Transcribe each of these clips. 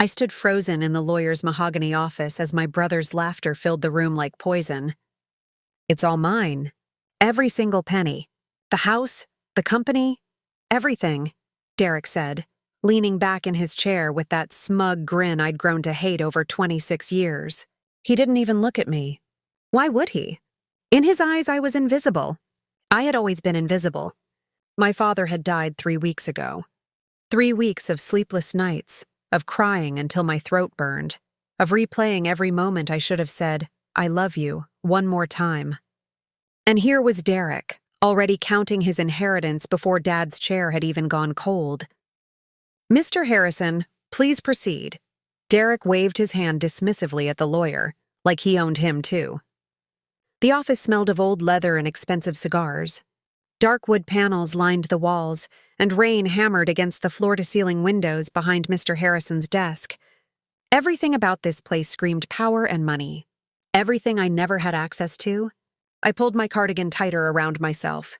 I stood frozen in the lawyer's mahogany office as my brother's laughter filled the room like poison. It's all mine. Every single penny. The house, the company, everything, Derek said, leaning back in his chair with that smug grin I'd grown to hate over 26 years. He didn't even look at me. Why would he? In his eyes, I was invisible. I had always been invisible. My father had died 3 weeks ago. 3 weeks of sleepless nights, of crying until my throat burned, of replaying every moment I should have said, "I love you," one more time. And here was Derek, already counting his inheritance before Dad's chair had even gone cold. "Mr. Harrison, please proceed." Derek waved his hand dismissively at the lawyer, like he owned him too. The office smelled of old leather and expensive cigars. Dark wood panels lined the walls, and rain hammered against the floor-to-ceiling windows behind Mr. Harrison's desk. Everything about this place screamed power and money. Everything I never had access to. I pulled my cardigan tighter around myself.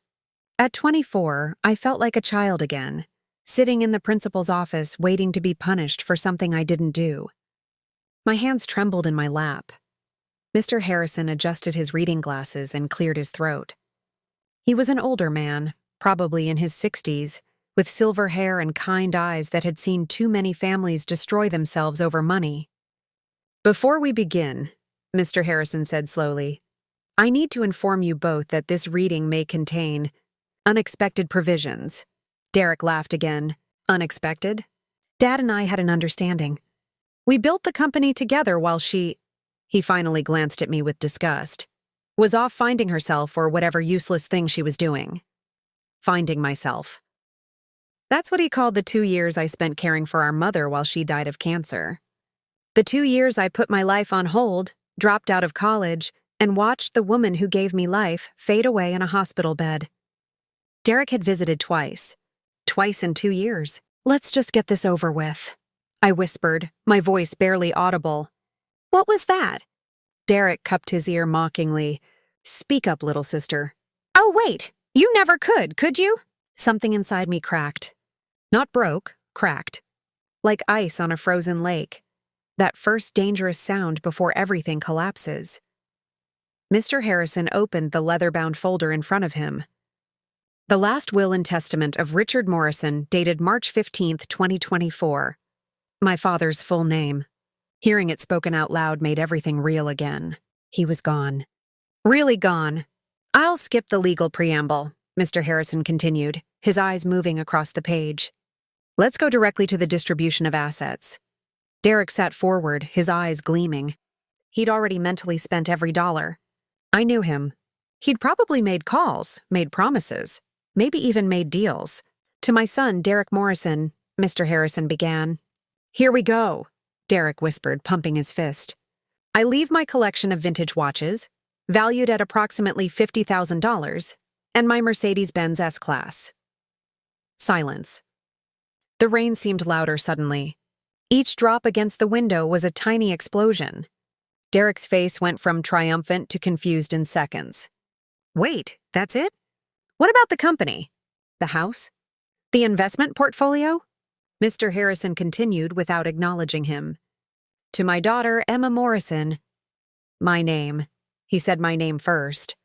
At 24, I felt like a child again, sitting in the principal's office waiting to be punished for something I didn't do. My hands trembled in my lap. Mr. Harrison adjusted his reading glasses and cleared his throat. He was an older man, probably in his 60s, with silver hair and kind eyes that had seen too many families destroy themselves over money. "Before we begin," Mr. Harrison said slowly, "I need to inform you both that this reading may contain unexpected provisions." Derek laughed again. "Unexpected?" "Dad and I had an understanding. We built the company together while he finally glanced at me with disgust, was off finding herself or whatever useless thing she was doing. Finding myself. That's what he called the 2 years I spent caring for our mother while she died of cancer. The 2 years I put my life on hold, dropped out of college, and watched the woman who gave me life fade away in a hospital bed. Derek had visited twice. Twice in 2 years. "Let's just get this over with," I whispered, my voice barely audible. "What was that?" Derek cupped his ear mockingly. "Speak up, little sister." "Oh, wait, you never could you?" Something inside me cracked. Not broke, cracked. Like ice on a frozen lake. That first dangerous sound before everything collapses. Mr. Harrison opened the leather-bound folder in front of him. The last will and testament of Richard Morrison, dated March 15th, 2024. My father's full name. Hearing it spoken out loud made everything real again. He was gone. Really gone. "I'll skip the legal preamble," Mr. Harrison continued, his eyes moving across the page. "Let's go directly to the distribution of assets." Derek sat forward, his eyes gleaming. He'd already mentally spent every dollar. I knew him. He'd probably made calls, made promises, maybe even made deals. "To my son, Derek Morrison," Mr. Harrison began. "Here we go," Derek whispered, pumping his fist. "I leave my collection of vintage watches, valued at approximately $50,000, and my Mercedes-Benz S-Class." Silence. The rain seemed louder suddenly. Each drop against the window was a tiny explosion. Derek's face went from triumphant to confused in seconds. "Wait, that's it? What about the company? The house? The investment portfolio?" Mr. Harrison continued without acknowledging him. "To my daughter, Emma Morrison." "My name." He said my name first.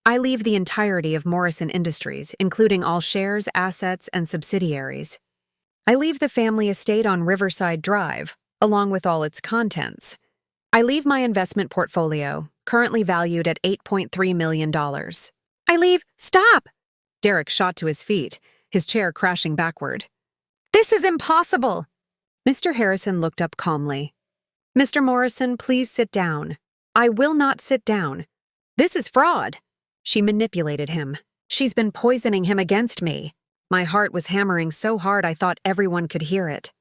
"I leave the entirety of Morrison Industries, including all shares, assets, and subsidiaries. I leave the family estate on Riverside Drive, along with all its contents. I leave my investment portfolio, currently valued at $8.3 million. I leave— Stop! Derek shot to his feet, his chair crashing backward. "This is impossible!" Mr. Harrison looked up calmly. "Mr. Morrison, please sit down." "I will not sit down. This is fraud." She manipulated him. She's been poisoning him against me. My heart was hammering so hard I thought everyone could hear it.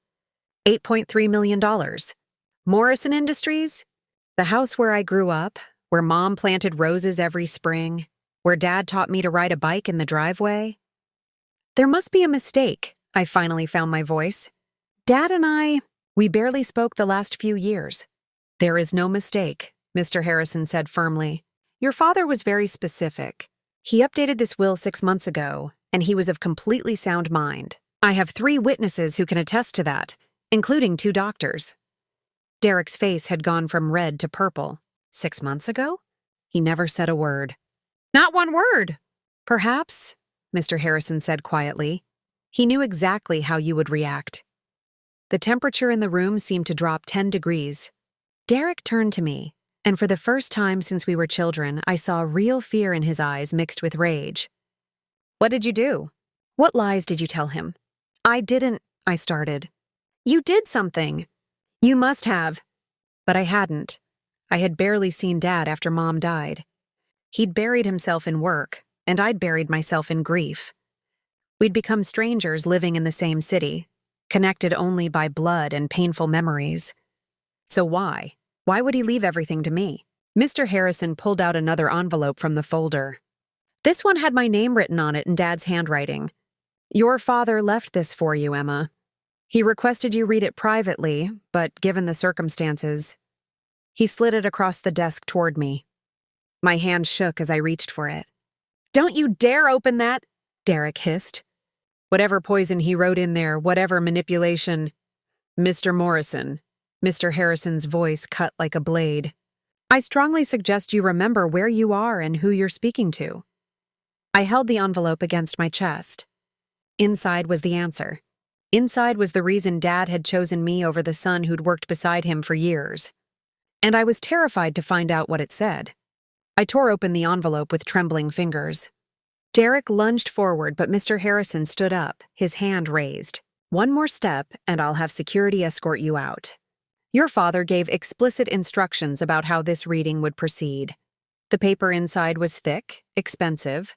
$8.3 million. Morrison Industries? The house where I grew up, where Mom planted roses every spring, where Dad taught me to ride a bike in the driveway. There must be a mistake. I finally found my voice. "Dad and we barely spoke the last few years." "There is no mistake," Mr. Harrison said firmly. "Your father was very specific. He updated this will 6 months ago, and he was of completely sound mind. I have 3 witnesses who can attest to that, including 2 doctors. Derek's face had gone from red to purple. 6 months ago? He never said a word. Not one word! Perhaps, Mr. Harrison said quietly. He knew exactly how you would react. The temperature in the room seemed to drop 10 degrees. Derek turned to me, and for the first time since we were children, I saw real fear in his eyes mixed with rage. What did you do? What lies did you tell him? I started. You did something. You must have. But I hadn't. I had barely seen Dad after Mom died. He'd buried himself in work, and I'd buried myself in grief. We'd become strangers living in the same city, connected only by blood and painful memories. So why? Why would he leave everything to me? Mr. Harrison pulled out another envelope from the folder. This one had my name written on it in Dad's handwriting. Your father left this for you, Emma. He requested you read it privately, but given the circumstances, he slid it across the desk toward me. My hand shook as I reached for it. Don't you dare open that, Derek hissed. Whatever poison he wrote in there, whatever manipulation. Mr. Morrison, Mr. Harrison's voice cut like a blade. I strongly suggest you remember where you are and who you're speaking to. I held the envelope against my chest. Inside was the answer. Inside was the reason Dad had chosen me over the son who'd worked beside him for years. And I was terrified to find out what it said. I tore open the envelope with trembling fingers. Derek lunged forward, but Mr. Harrison stood up, his hand raised. One more step, and I'll have security escort you out. Your father gave explicit instructions about how this reading would proceed. The paper inside was thick, expensive.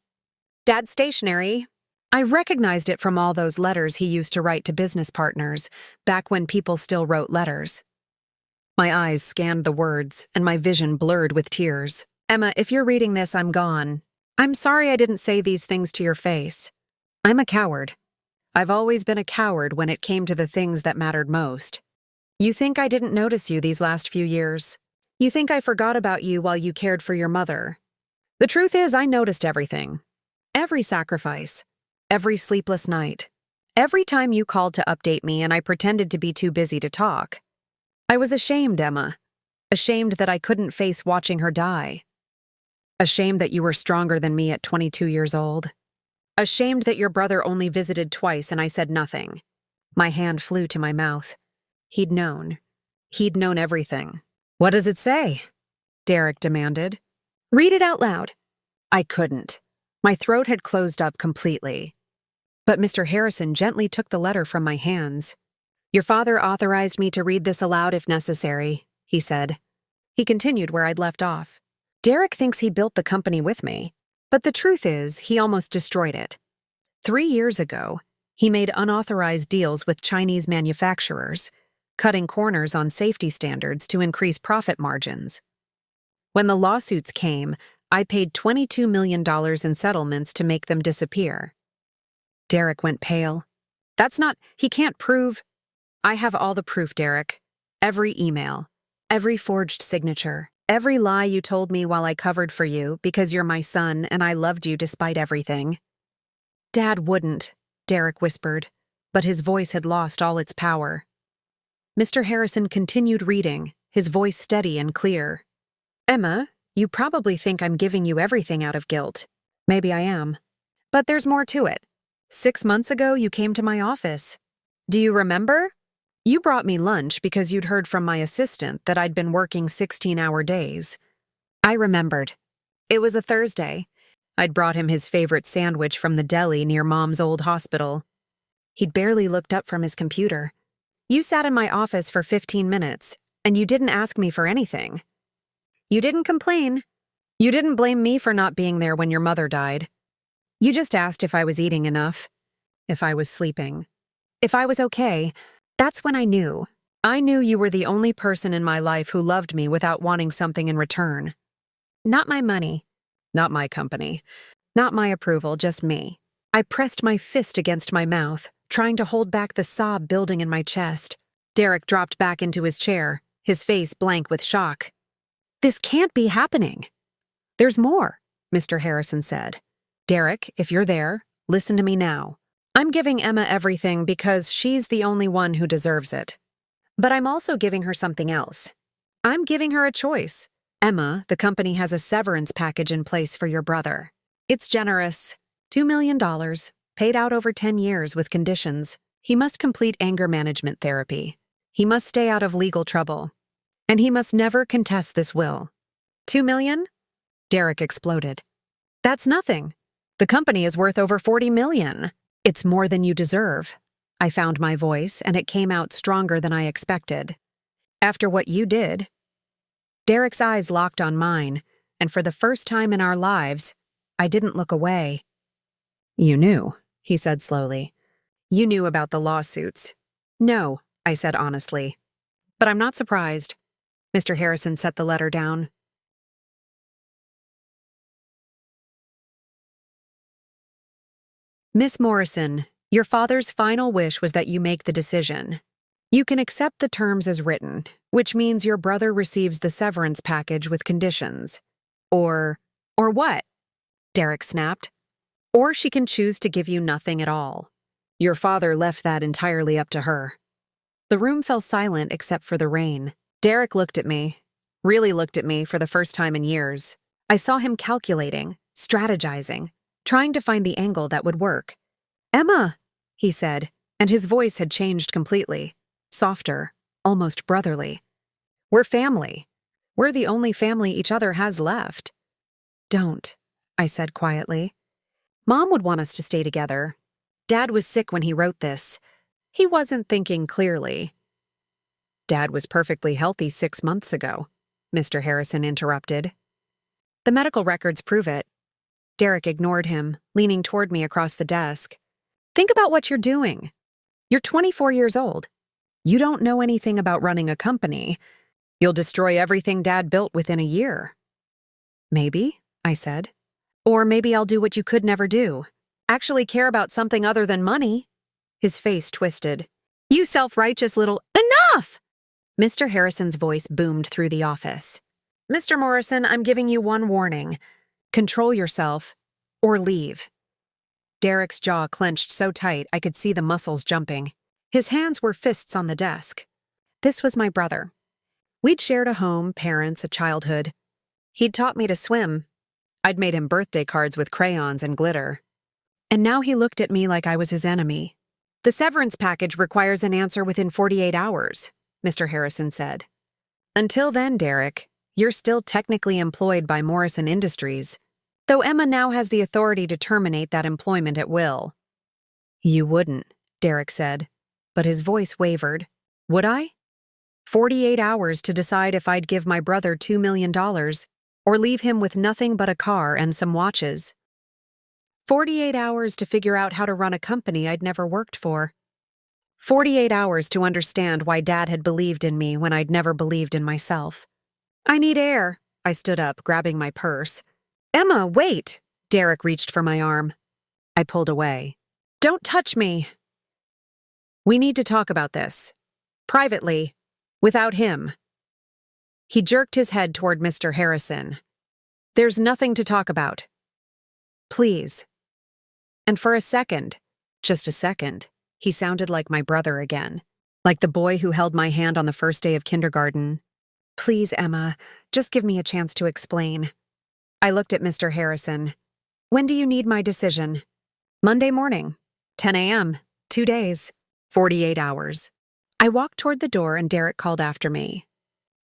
Dad's stationery. I recognized it from all those letters he used to write to business partners, back when people still wrote letters. My eyes scanned the words, and my vision blurred with tears. Emma, if you're reading this, I'm gone. I'm sorry I didn't say these things to your face. I'm a coward. I've always been a coward when it came to the things that mattered most. You think I didn't notice you these last few years? You think I forgot about you while you cared for your mother? The truth is, I noticed everything. Every sacrifice. Every sleepless night. Every time you called to update me and I pretended to be too busy to talk. I was ashamed, Emma. Ashamed that I couldn't face watching her die. Ashamed that you were stronger than me at 22 years old. Ashamed that your brother only visited twice and I said nothing. My hand flew to my mouth. He'd known. He'd known everything. What does it say? Derek demanded. Read it out loud. I couldn't. My throat had closed up completely. But Mr. Harrison gently took the letter from my hands. Your father authorized me to read this aloud if necessary, he said. He continued where I'd left off. Derek thinks he built the company with me, but the truth is he almost destroyed it. 3 years ago, he made unauthorized deals with Chinese manufacturers, cutting corners on safety standards to increase profit margins. When the lawsuits came, I paid $22 million in settlements to make them disappear. Derek went pale. He can't prove. I have all the proof, Derek. Every email, every forged signature, every lie you told me while I covered for you because you're my son and I loved you despite everything. Dad wouldn't, Derek whispered, but his voice had lost all its power. Mr. Harrison continued reading, his voice steady and clear. Emma, you probably think I'm giving you everything out of guilt. Maybe I am. But there's more to it. 6 months ago, you came to my office. Do you remember? You brought me lunch because you'd heard from my assistant that I'd been working 16-hour days. I remembered. It was a Thursday. I'd brought him his favorite sandwich from the deli near Mom's old hospital. He'd barely looked up from his computer. You sat in my office for 15 minutes, and you didn't ask me for anything. You didn't complain. You didn't blame me for not being there when your mother died. You just asked if I was eating enough, if I was sleeping, if I was okay. That's when I knew. I knew you were the only person in my life who loved me without wanting something in return. Not my money, not my company, not my approval, just me. I pressed my fist against my mouth, trying to hold back the sob building in my chest. Derek dropped back into his chair, his face blank with shock. This can't be happening. There's more, Mr. Harrison said. Derek, if you're there, listen to me now. I'm giving Emma everything because she's the only one who deserves it. But I'm also giving her something else. I'm giving her a choice. Emma, the company has a severance package in place for your brother. It's generous. $2 million, paid out over 10 years with conditions. He must complete anger management therapy. He must stay out of legal trouble. And he must never contest this will. $2 million? Derek exploded. That's nothing. The company is worth over $40 million. It's more than you deserve. I found my voice, and it came out stronger than I expected. After what you did. Derek's eyes locked on mine, and for the first time in our lives, I didn't look away. You knew, he said slowly. You knew about the lawsuits. No, I said honestly. But I'm not surprised. Mr. Harrison set the letter down. Miss Morrison, your father's final wish was that you make the decision. You can accept the terms as written, which means your brother receives the severance package with conditions. Or what? Derek snapped. Or she can choose to give you nothing at all. Your father left that entirely up to her. The room fell silent except for the rain. Derek looked at me, really looked at me for the first time in years. I saw him calculating, strategizing, trying to find the angle that would work. Emma, he said, and his voice had changed completely. Softer, almost brotherly. We're family. We're the only family each other has left. Don't, I said quietly. Mom would want us to stay together. Dad was sick when he wrote this. He wasn't thinking clearly. Dad was perfectly healthy 6 months ago, Mr. Harrison interrupted. The medical records prove it. Derek ignored him, leaning toward me across the desk. Think about what you're doing. You're 24 years old. You don't know anything about running a company. You'll destroy everything Dad built within a year. Maybe, I said. Or maybe I'll do what you could never do. Actually care about something other than money. His face twisted. You self-righteous little— Enough! Mr. Harrison's voice boomed through the office. Mr. Morrison, I'm giving you one warning. Control yourself, or leave. Derek's jaw clenched so tight I could see the muscles jumping. His hands were fists on the desk. This was my brother. We'd shared a home, parents, a childhood. He'd taught me to swim. I'd made him birthday cards with crayons and glitter. And now he looked at me like I was his enemy. The severance package requires an answer within 48 hours, Mr. Harrison said. Until then, Derek, you're still technically employed by Morrison Industries, though Emma now has the authority to terminate that employment at will. You wouldn't, Derek said, but his voice wavered. Would I? 48 hours to decide if I'd give my brother $2 million or leave him with nothing but a car and some watches. 48 hours to figure out how to run a company I'd never worked for. 48 hours to understand why Dad had believed in me when I'd never believed in myself. I need air. I stood up, grabbing my purse. Emma, wait! Derek reached for my arm. I pulled away. Don't touch me. We need to talk about this. Privately. Without him. He jerked his head toward Mr. Harrison. There's nothing to talk about. Please. And for a second, just a second, he sounded like my brother again, like the boy who held my hand on the first day of kindergarten. Please, Emma, just give me a chance to explain. I looked at Mr. Harrison. When do you need my decision? Monday morning, 10 a.m., 2 days, 48 hours. I walked toward the door and Derek called after me.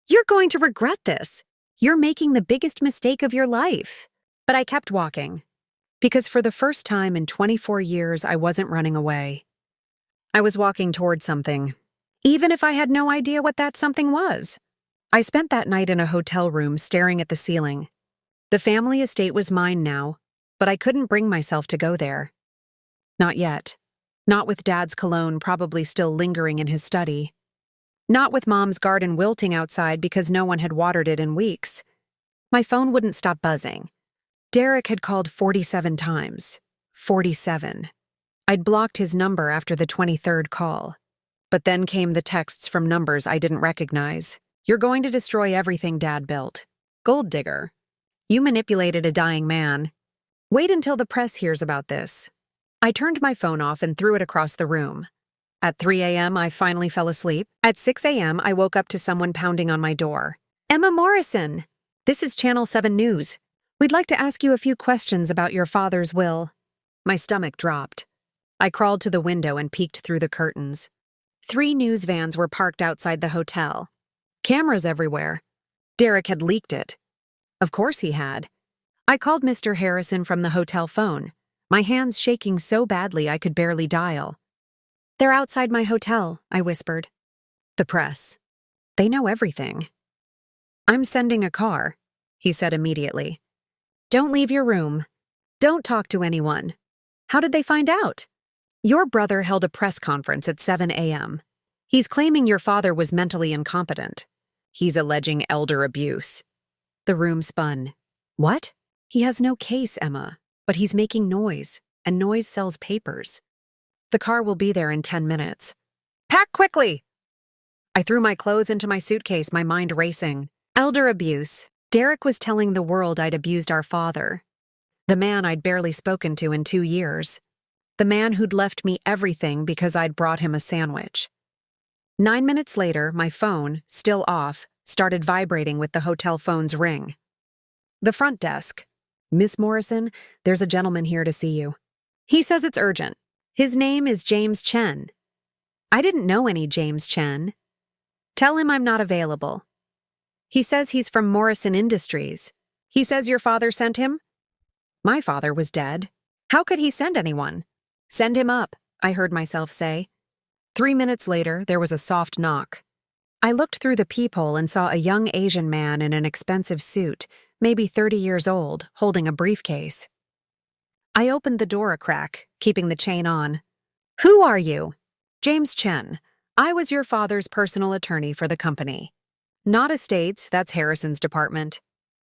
You're going to regret this. You're making the biggest mistake of your life. But I kept walking. Because for the first time in 24 years, I wasn't running away. I was walking toward something, even if I had no idea what that something was. I spent that night in a hotel room staring at the ceiling. The family estate was mine now, but I couldn't bring myself to go there. Not yet. Not with Dad's cologne probably still lingering in his study. Not with Mom's garden wilting outside because no one had watered it in weeks. My phone wouldn't stop buzzing. Derek had called 47 times. 47. I'd blocked his number after the 23rd call. But then came the texts from numbers I didn't recognize. You're going to destroy everything Dad built. Gold digger. You manipulated a dying man. Wait until the press hears about this. I turned my phone off and threw it across the room. At 3 a.m., I finally fell asleep. At 6 a.m., I woke up to someone pounding on my door. Emma Morrison! This is Channel 7 News. We'd like to ask you a few questions about your father's will. My stomach dropped. I crawled to the window and peeked through the curtains. 3 news vans were parked outside the hotel. Cameras everywhere. Derek had leaked it. Of course he had. I called Mr. Harrison from the hotel phone, my hands shaking so badly I could barely dial. They're outside my hotel, I whispered. The press. They know everything. I'm sending a car, he said immediately. Don't leave your room. Don't talk to anyone. How did they find out? Your brother held a press conference at 7 a.m. He's claiming your father was mentally incompetent. He's alleging elder abuse. The room spun. What? He has no case, Emma, but he's making noise, and noise sells papers. The car will be there in 10 minutes. Pack quickly! I threw my clothes into my suitcase, my mind racing. Elder abuse. Derek was telling the world I'd abused our father. The man I'd barely spoken to in 2 years. The man who'd left me everything because I'd brought him a sandwich. 9 minutes later, my phone, still off, started vibrating with the hotel phone's ring. The front desk. Miss Morrison, there's a gentleman here to see you. He says it's urgent. His name is James Chen. I didn't know any James Chen. Tell him I'm not available. He says he's from Morrison Industries. He says your father sent him? My father was dead. How could he send anyone? Send him up, I heard myself say. 3 minutes later, there was a soft knock. I looked through the peephole and saw a young Asian man in an expensive suit, maybe 30 years old, holding a briefcase. I opened the door a crack, keeping the chain on. Who are you? James Chen. I was your father's personal attorney for the company. Not estates, that's Harrison's department.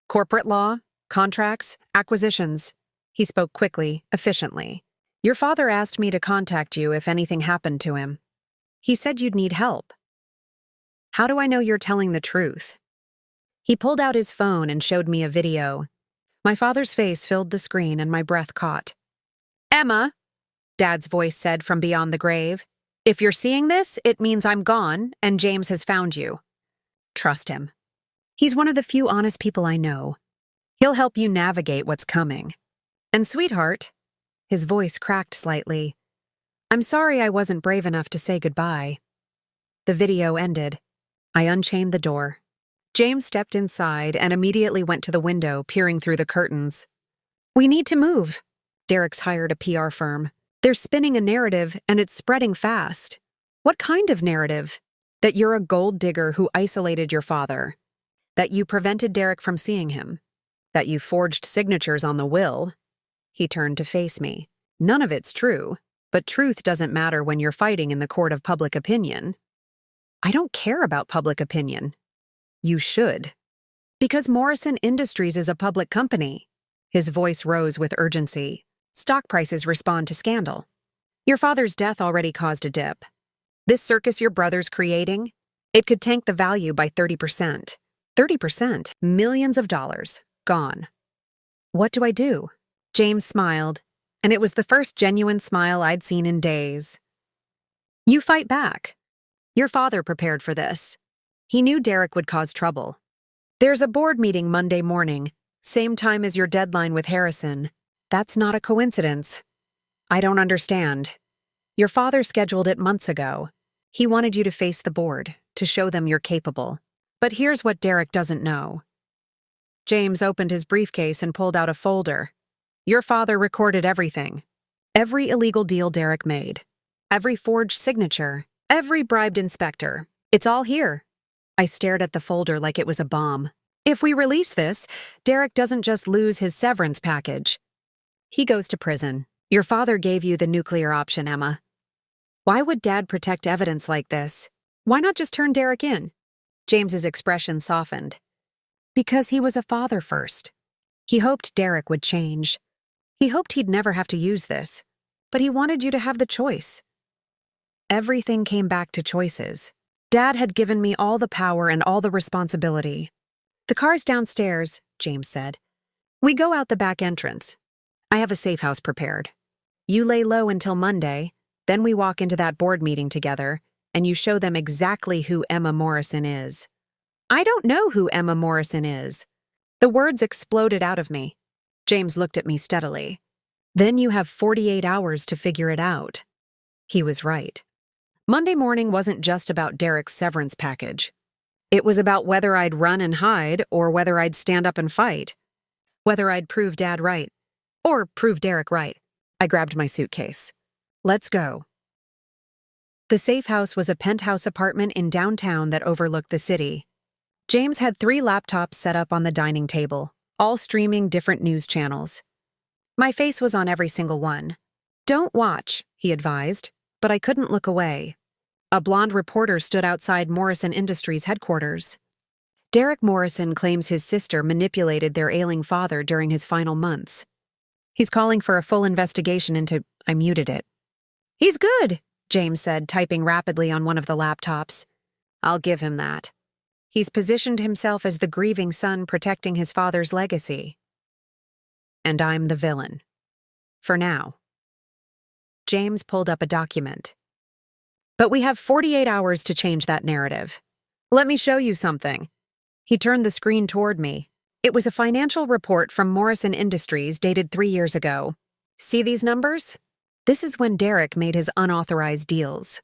Corporate law, contracts, acquisitions. He spoke quickly, efficiently. Your father asked me to contact you if anything happened to him. He said you'd need help. How do I know you're telling the truth? He pulled out his phone and showed me a video. My father's face filled the screen and my breath caught. Emma, Dad's voice said from beyond the grave, if you're seeing this, it means I'm gone and James has found you. Trust him. He's one of the few honest people I know. He'll help you navigate what's coming. And sweetheart, his voice cracked slightly, I'm sorry I wasn't brave enough to say goodbye. The video ended. I unchained the door. James stepped inside and immediately went to the window, peering through the curtains. We need to move. Derek's hired a PR firm. They're spinning a narrative and it's spreading fast. What kind of narrative? That you're a gold digger who isolated your father. That you prevented Derek from seeing him. That you forged signatures on the will. He turned to face me. None of it's true, but truth doesn't matter when you're fighting in the court of public opinion. I don't care about public opinion. You should. Because Morrison Industries is a public company. His voice rose with urgency. Stock prices respond to scandal. Your father's death already caused a dip. This circus your brother's creating, it could tank the value by 30%. 30%, millions of dollars, gone. What do I do? James smiled, and it was the first genuine smile I'd seen in days. You fight back. Your father prepared for this. He knew Derek would cause trouble. There's a board meeting Monday morning, same time as your deadline with Harrison. That's not a coincidence. I don't understand. Your father scheduled it months ago. He wanted you to face the board, to show them you're capable. But here's what Derek doesn't know. James opened his briefcase and pulled out a folder. Your father recorded everything. Every illegal deal Derek made. Every forged signature. Every bribed inspector. It's all here. I stared at the folder like it was a bomb. If we release this, Derek doesn't just lose his severance package. He goes to prison. Your father gave you the nuclear option, Emma. Why would Dad protect evidence like this? Why not just turn Derek in? James's expression softened. Because he was a father first. He hoped Derek would change. He hoped he'd never have to use this. But he wanted you to have the choice. Everything came back to choices. Dad had given me all the power and all the responsibility. The car's downstairs, James said. We go out the back entrance. I have a safe house prepared. You lay low until Monday, Then we walk into that board meeting together, and you show them exactly who Emma Morrison is. I don't know who Emma Morrison is. The words exploded out of me. James looked at me steadily. Then you have 48 hours to figure it out. He was right. Monday morning wasn't just about Derek's severance package. It was about whether I'd run and hide or whether I'd stand up and fight. Whether I'd prove Dad right or prove Derek right. I grabbed my suitcase. Let's go. The safe house was a penthouse apartment in downtown that overlooked the city. James had 3 laptops set up on the dining table, all streaming different news channels. My face was on every single one. Don't watch, he advised, but I couldn't look away. A blonde reporter stood outside Morrison Industries headquarters. Derek Morrison claims his sister manipulated their ailing father during his final months. He's calling for a full investigation into— I muted it. He's good, James said, typing rapidly on one of the laptops. I'll give him that. He's positioned himself as the grieving son protecting his father's legacy. And I'm the villain. For now. James pulled up a document. But we have 48 hours to change that narrative. Let me show you something. He turned the screen toward me. It was a financial report from Morrison Industries dated 3 years ago. See these numbers? This is when Derek made his unauthorized deals.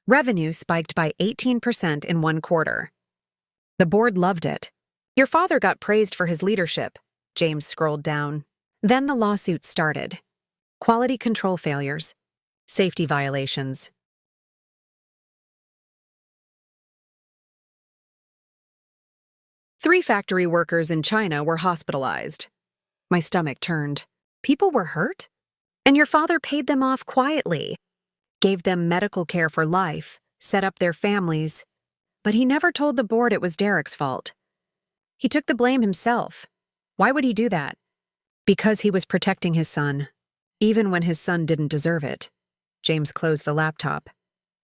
Revenue spiked by 18% in 1 quarter. The board loved it. Your father got praised for his leadership. James scrolled down. Then the lawsuit started. Quality control failures. Safety violations. 3 factory workers in China were hospitalized. My stomach turned. People were hurt? And your father paid them off quietly. Gave them medical care for life, set up their families. But he never told the board it was Derek's fault. He took the blame himself. Why would he do that? Because he was protecting his son, even when his son didn't deserve it. James closed the laptop.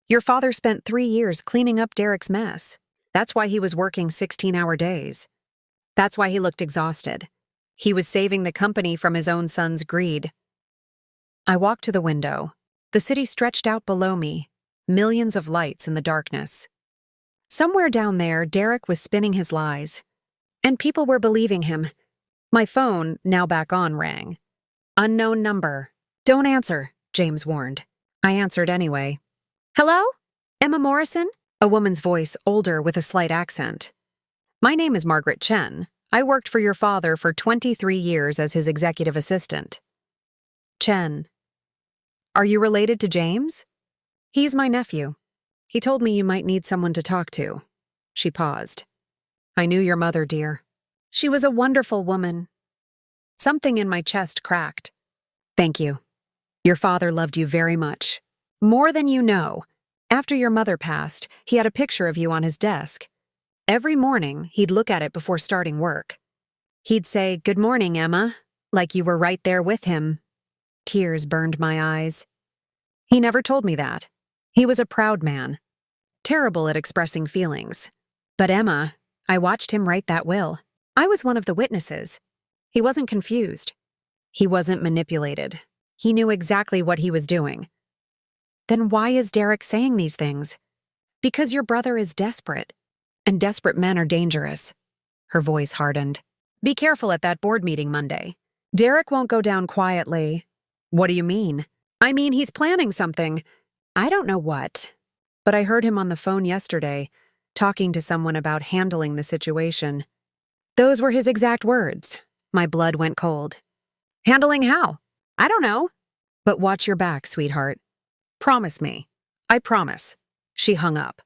Your father spent 3 years cleaning up Derek's mess. That's why he was working 16-hour days. That's why he looked exhausted. He was saving the company from his own son's greed. I walked to the window. The city stretched out below me, millions of lights in the darkness. Somewhere down there, Derek was spinning his lies. And people were believing him. My phone, now back on, rang. Unknown number. Don't answer, James warned. I answered anyway. Hello? Emma Morrison? A woman's voice, older with a slight accent. My name is Margaret Chen. I worked for your father for 23 years as his executive assistant. Chen. Are you related to James? He's my nephew. He told me you might need someone to talk to. She paused. I knew your mother, dear. She was a wonderful woman. Something in my chest cracked. Thank you. Your father loved you very much. More than you know. After your mother passed, he had a picture of you on his desk. Every morning, he'd look at it before starting work. He'd say, "Good morning, Emma," like you were right there with him. Tears burned my eyes. He never told me that. He was a proud man, terrible at expressing feelings. But Emma, I watched him write that will. I was one of the witnesses. He wasn't confused. He wasn't manipulated. He knew exactly what he was doing. Then why is Derek saying these things? Because your brother is desperate. And desperate men are dangerous. Her voice hardened. Be careful at that board meeting Monday. Derek won't go down quietly. What do you mean? I mean, he's planning something. I don't know what. But I heard him on the phone yesterday, talking to someone about handling the situation. Those were his exact words. My blood went cold. Handling how? I don't know. But watch your back, sweetheart. Promise me. I promise. She hung up.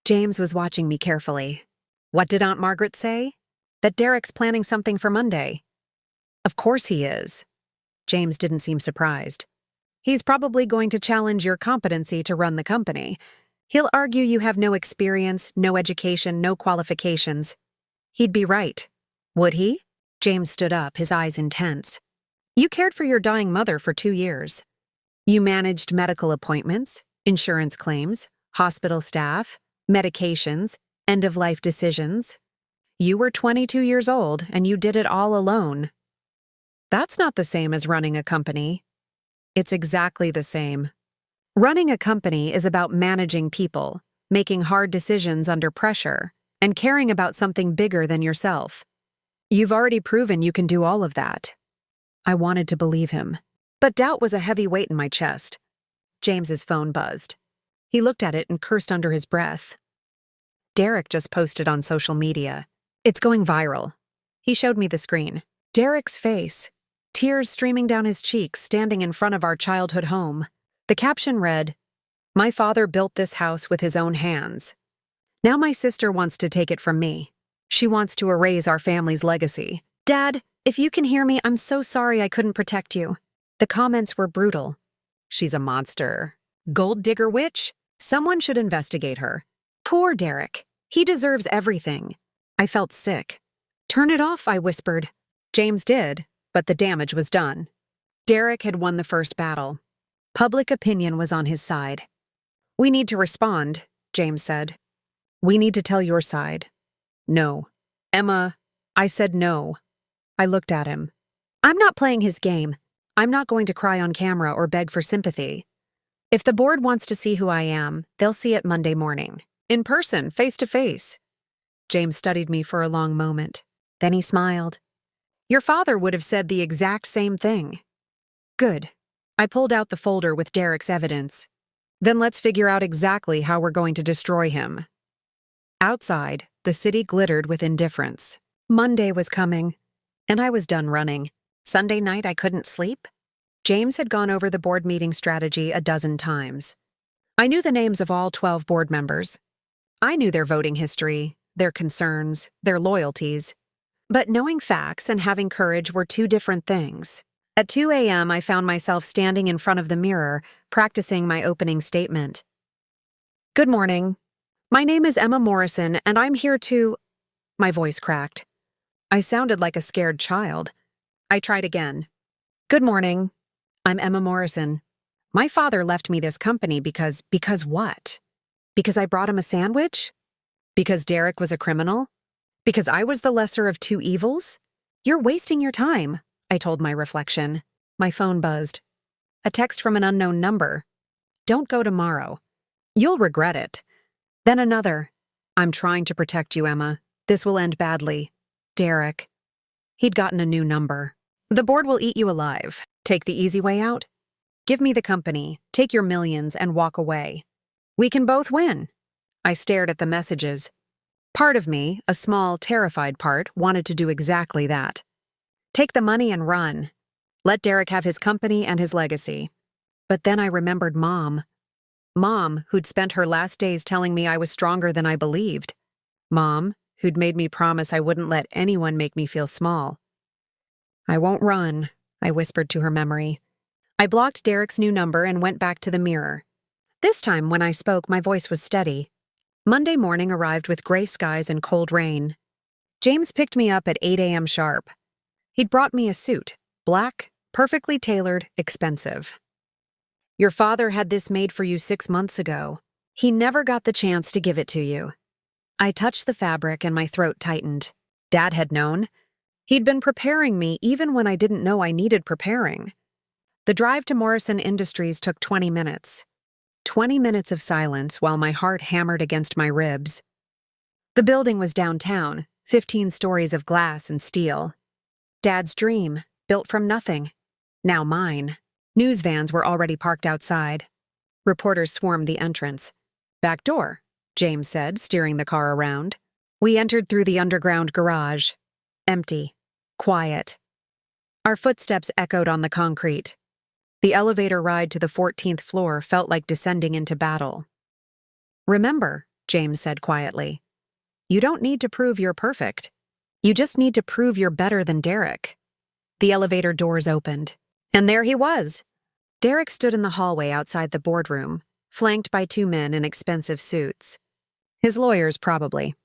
James was watching me carefully. What did Aunt Margaret say? That Derek's planning something for Monday. Of course he is. James didn't seem surprised. He's probably going to challenge your competency to run the company. He'll argue you have no experience, no education, no qualifications. He'd be right. Would he? James stood up, his eyes intense. You cared for your dying mother for 2 years. You managed medical appointments, insurance claims, hospital staff, medications, end-of-life decisions. You were 22 years old and you did it all alone. That's not the same as running a company. It's exactly the same. Running a company is about managing people, making hard decisions under pressure, and caring about something bigger than yourself. You've already proven you can do all of that. I wanted to believe him, but doubt was a heavy weight in my chest. James's phone buzzed. He looked at it and cursed under his breath. Derek just posted on social media. It's going viral. He showed me the screen. Derek's face, tears streaming down his cheeks, standing in front of our childhood home. The caption read, "My father built this house with his own hands. Now my sister wants to take it from me. She wants to erase our family's legacy. Dad, if you can hear me, I'm so sorry I couldn't protect you." The comments were brutal. She's a monster. Gold digger witch? Someone should investigate her. Poor Derek. He deserves everything. I felt sick. Turn it off, I whispered. James did, but the damage was done. Derek had won the first battle. Public opinion was on his side. We need to respond, James said. We need to tell your side. No. Emma, I said no. I looked at him. I'm not playing his game. I'm not going to cry on camera or beg for sympathy. If the board wants to see who I am, they'll see it Monday morning. In person, face to face. James studied me for a long moment. Then he smiled. Your father would have said the exact same thing. Good. I pulled out the folder with Derek's evidence. Then let's figure out exactly how we're going to destroy him. Outside, the city glittered with indifference. Monday was coming, and I was done running. Sunday night I couldn't sleep. James had gone over the board meeting strategy a dozen times. I knew the names of all 12 board members. I knew their voting history, their concerns, their loyalties. But knowing facts and having courage were two different things. At 2 a.m., I found myself standing in front of the mirror, practicing my opening statement. Good morning. My name is Emma Morrison, and I'm here to... My voice cracked. I sounded like a scared child. I tried again. Good morning. I'm Emma Morrison. My father left me this company because what? Because I brought him a sandwich? Because Derek was a criminal? Because I was the lesser of two evils? You're wasting your time, I told my reflection. My phone buzzed. A text from an unknown number. Don't go tomorrow. You'll regret it. Then another. I'm trying to protect you, Emma. This will end badly. Derek. He'd gotten a new number. The board will eat you alive. Take the easy way out? Give me the company, take your millions, and walk away. We can both win. I stared at the messages. Part of me, a small, terrified part, wanted to do exactly that. Take the money and run. Let Derek have his company and his legacy. But then I remembered Mom. Mom, who'd spent her last days telling me I was stronger than I believed. Mom, who'd made me promise I wouldn't let anyone make me feel small. I won't run, I whispered to her memory. I blocked Derek's new number and went back to the mirror. This time, when I spoke, my voice was steady. Monday morning arrived with gray skies and cold rain. James picked me up at 8 a.m. sharp. He'd brought me a suit, black, perfectly tailored, expensive. Your father had this made for you 6 months ago. He never got the chance to give it to you. I touched the fabric and my throat tightened. Dad had known. He'd been preparing me even when I didn't know I needed preparing. The drive to Morrison Industries took 20 minutes. 20 minutes of silence while my heart hammered against my ribs. The building was downtown, 15 stories of glass and steel. Dad's dream, built from nothing. Now mine. News vans were already parked outside. Reporters swarmed the entrance. Back door, James said, steering the car around. We entered through the underground garage. Empty. Quiet. Our footsteps echoed on the concrete. The elevator ride to the 14th floor felt like descending into battle. Remember, James said quietly, you don't need to prove you're perfect. You just need to prove you're better than Derek. The elevator doors opened, and there he was. Derek stood in the hallway outside the boardroom, flanked by 2 men in expensive suits. His lawyers, probably.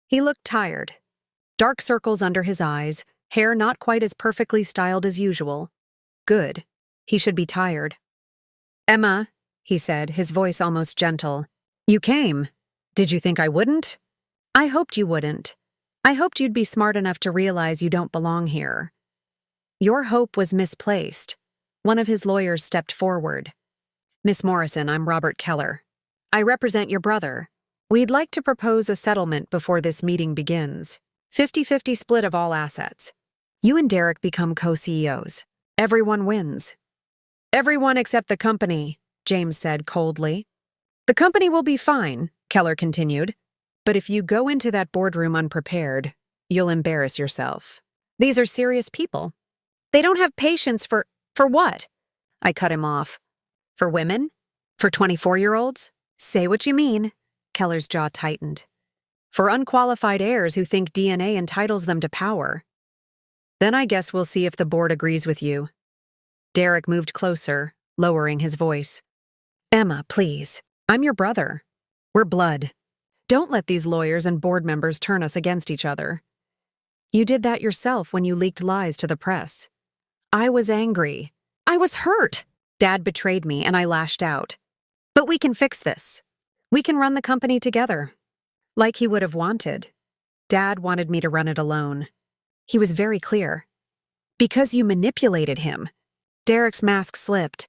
He looked tired. Dark circles under his eyes, hair not quite as perfectly styled as usual. Good. He should be tired. Emma, he said, his voice almost gentle. You came. Did you think I wouldn't? I hoped you wouldn't. I hoped you'd be smart enough to realize you don't belong here. Your hope was misplaced. One of his lawyers stepped forward. Miss Morrison, I'm Robert Keller. I represent your brother. We'd like to propose a settlement before this meeting begins. 50-50 split of all assets. You and Derek become co-CEOs. Everyone wins. Everyone except the company, James said coldly. The company will be fine, Keller continued. But if you go into that boardroom unprepared, you'll embarrass yourself. These are serious people. They don't have patience for what? I cut him off. For women? For 24-year-olds? Say what you mean. Keller's jaw tightened. For unqualified heirs who think DNA entitles them to power. Then I guess we'll see if the board agrees with you. Derek moved closer, lowering his voice. Emma, please. I'm your brother. We're blood. Don't let these lawyers and board members turn us against each other. You did that yourself when you leaked lies to the press. I was angry. I was hurt. Dad betrayed me and I lashed out. But we can fix this. We can run the company together. Like he would have wanted. Dad wanted me to run it alone. He was very clear. Because you manipulated him. Derek's mask slipped.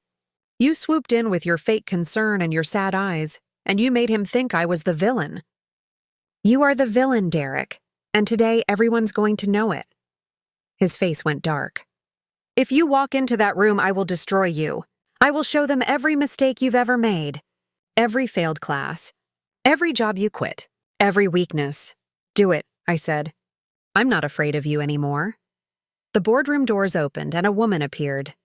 You swooped in with your fake concern and your sad eyes, and you made him think I was the villain. You are the villain, Derek, and today everyone's going to know it. His face went dark. If you walk into that room, I will destroy you. I will show them every mistake you've ever made. Every failed class. Every job you quit. Every weakness. Do it, I said. I'm not afraid of you anymore. The boardroom doors opened and a woman appeared.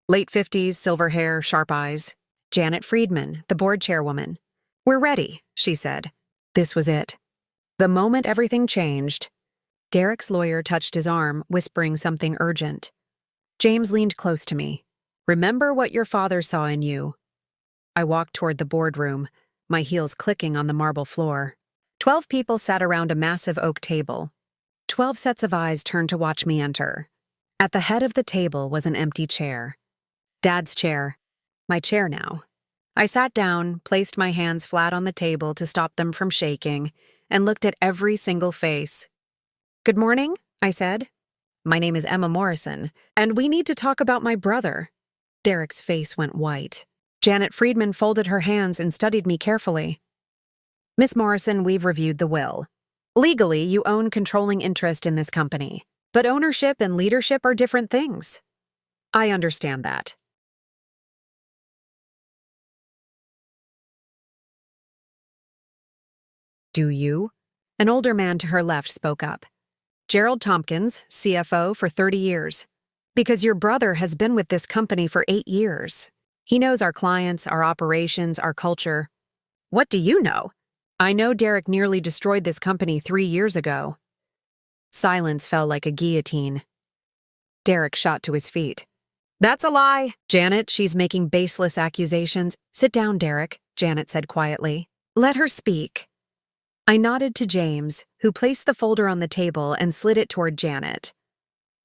Late 50s, silver hair, sharp eyes. Janet Friedman, the board chairwoman. We're ready, she said. This was it. The moment everything changed. Derek's lawyer touched his arm, whispering something urgent. James leaned close to me. Remember what your father saw in you. I walked toward the boardroom, my heels clicking on the marble floor. 12 people sat around a massive oak table. 12 sets of eyes turned to watch me enter. At the head of the table was an empty chair. Dad's chair. My chair now. I sat down, placed my hands flat on the table to stop them from shaking, and looked at every single face. Good morning, I said. My name is Emma Morrison, and we need to talk about my brother. Derek's face went white. Janet Friedman folded her hands and studied me carefully. Miss Morrison, we've reviewed the will. Legally, you own controlling interest in this company, but ownership and leadership are different things. I understand that. Do you? An older man to her left spoke up. Gerald Tompkins, CFO for 30 years. Because your brother has been with this company for 8 years. He knows our clients, our operations, our culture. What do you know? I know Derek nearly destroyed this company 3 years ago. Silence fell like a guillotine. Derek shot to his feet. That's a lie. Janet, she's making baseless accusations. Sit down, Derek, Janet said quietly. Let her speak. I nodded to James, who placed the folder on the table and slid it toward Janet.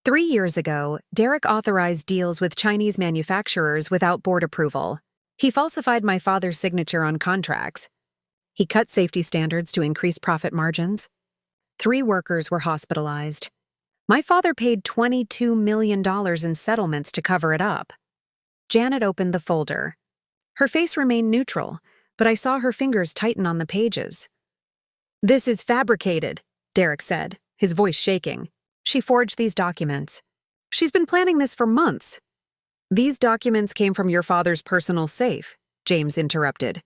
3 years ago, Derek authorized deals with Chinese manufacturers without board approval. He falsified my father's signature on contracts. He cut safety standards to increase profit margins. 3 workers were hospitalized. My father paid $22 million in settlements to cover it up. Janet opened the folder. Her face remained neutral, but I saw her fingers tighten on the pages. This is fabricated, Derek said, his voice shaking. She forged these documents. She's been planning this for months. These documents came from your father's personal safe, James interrupted.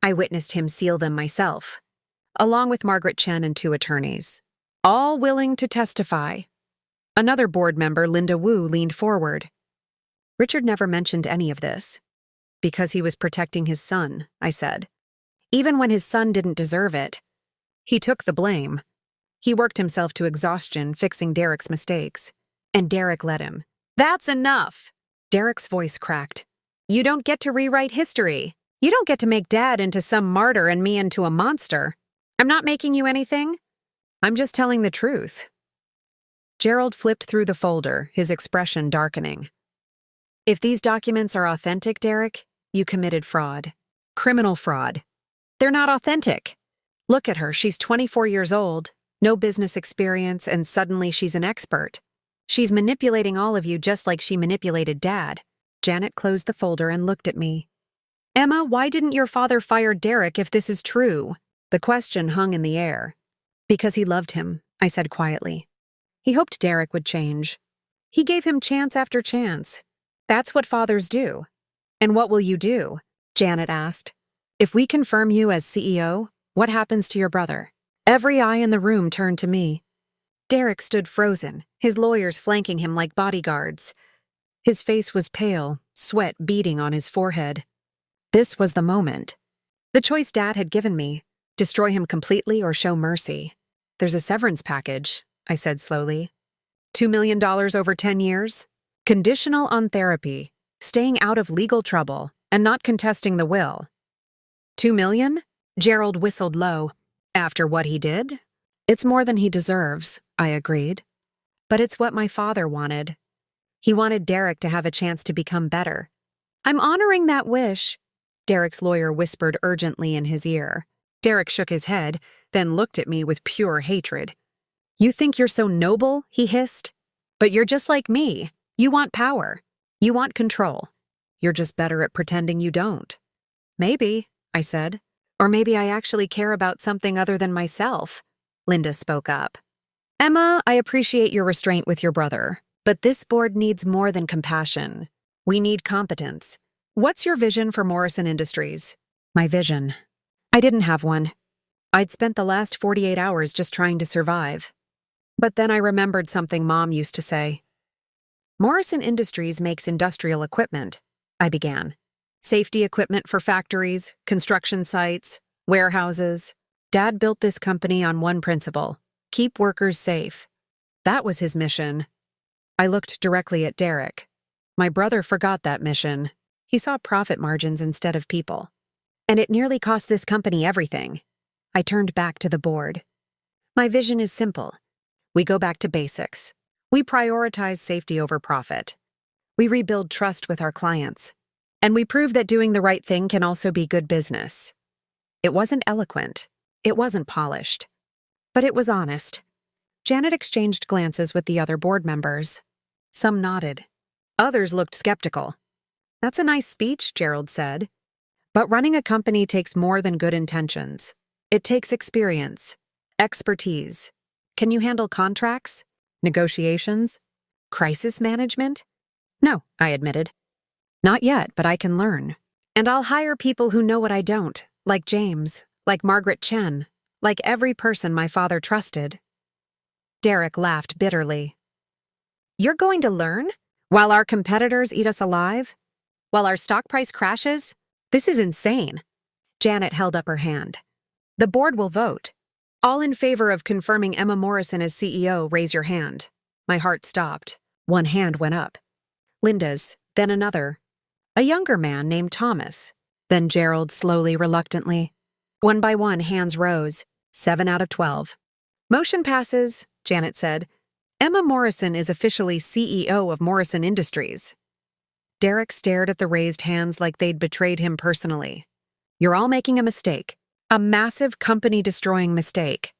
I witnessed him seal them myself, along with Margaret Chen and 2 attorneys, all willing to testify. Another board member, Linda Wu, leaned forward. Richard never mentioned any of this. Because he was protecting his son, I said. Even when his son didn't deserve it. He took the blame. He worked himself to exhaustion fixing Derek's mistakes. And Derek let him. That's enough! Derek's voice cracked. You don't get to rewrite history. You don't get to make Dad into some martyr and me into a monster. I'm not making you anything. I'm just telling the truth. Gerald flipped through the folder, his expression darkening. If these documents are authentic, Derek, you committed fraud. Criminal fraud. They're not authentic. Look at her, she's 24 years old, no business experience, and suddenly she's an expert. She's manipulating all of you just like she manipulated Dad. Janet closed the folder and looked at me. Emma, why didn't your father fire Derek if this is true? The question hung in the air. Because he loved him, I said quietly. He hoped Derek would change. He gave him chance after chance. That's what fathers do. And what will you do? Janet asked. If we confirm you as CEO, what happens to your brother? Every eye in the room turned to me. Derek stood frozen, his lawyers flanking him like bodyguards. His face was pale, sweat beading on his forehead. This was the moment. The choice Dad had given me, destroy him completely or show mercy. There's a severance package, I said slowly. $2 million over 10 years? Conditional on therapy, staying out of legal trouble, and not contesting the will. $2 million? Gerald whistled low. After what he did? It's more than he deserves, I agreed. But it's what my father wanted. He wanted Derek to have a chance to become better. I'm honoring that wish, Derek's lawyer whispered urgently in his ear. Derek shook his head, then looked at me with pure hatred. You think you're so noble, he hissed. But you're just like me. You want power. You want control. You're just better at pretending you don't. Maybe, I said. Or maybe I actually care about something other than myself. Linda spoke up. Emma, I appreciate your restraint with your brother, but this board needs more than compassion. We need competence. What's your vision for Morrison Industries? My vision. I didn't have one. I'd spent the last 48 hours just trying to survive. But then I remembered something Mom used to say. Morrison Industries makes industrial equipment, I began. Safety equipment for factories, construction sites, warehouses. Dad built this company on one principle: keep workers safe. That was his mission. I looked directly at Derek. My brother forgot that mission. He saw profit margins instead of people. And it nearly cost this company everything. I turned back to the board. My vision is simple. We go back to basics. We prioritize safety over profit. We rebuild trust with our clients. And we prove that doing the right thing can also be good business. It wasn't eloquent. It wasn't polished. But it was honest. Janet exchanged glances with the other board members. Some nodded. Others looked skeptical. That's a nice speech, Gerald said. But running a company takes more than good intentions. It takes experience, expertise. Can you handle contracts? Negotiations? Crisis management? No, I admitted. Not yet, but I can learn. And I'll hire people who know what I don't, like James, like Margaret Chen, like every person my father trusted. Derek laughed bitterly. You're going to learn? While our competitors eat us alive? While our stock price crashes? This is insane. Janet held up her hand. The board will vote. All in favor of confirming Emma Morrison as CEO, raise your hand. My heart stopped. One hand went up. Linda's, then another. A younger man named Thomas. Then Gerald slowly, reluctantly. One by one, hands rose. 7 out of 12. Motion passes, Janet said. Emma Morrison is officially CEO of Morrison Industries. Derek stared at the raised hands like they'd betrayed him personally. You're all making a mistake. A massive company-destroying mistake.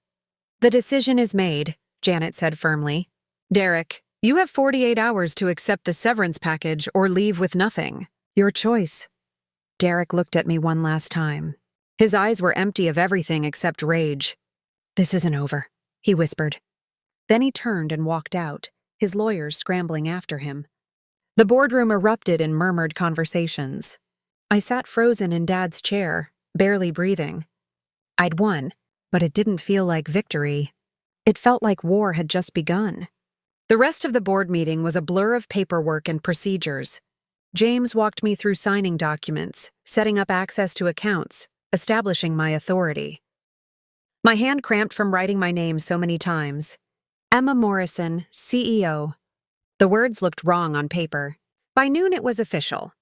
The decision is made, Janet said firmly. Derek, you have 48 hours to accept the severance package or leave with nothing. Your choice. Derek looked at me one last time. His eyes were empty of everything except rage. This isn't over, he whispered. Then he turned and walked out, his lawyers scrambling after him. The boardroom erupted in murmured conversations. I sat frozen in Dad's chair, barely breathing. I'd won, but it didn't feel like victory. It felt like war had just begun. The rest of the board meeting was a blur of paperwork and procedures. James walked me through signing documents, setting up access to accounts, establishing my authority. My hand cramped from writing my name so many times. Emma Morrison, CEO. The words looked wrong on paper. By noon it was official.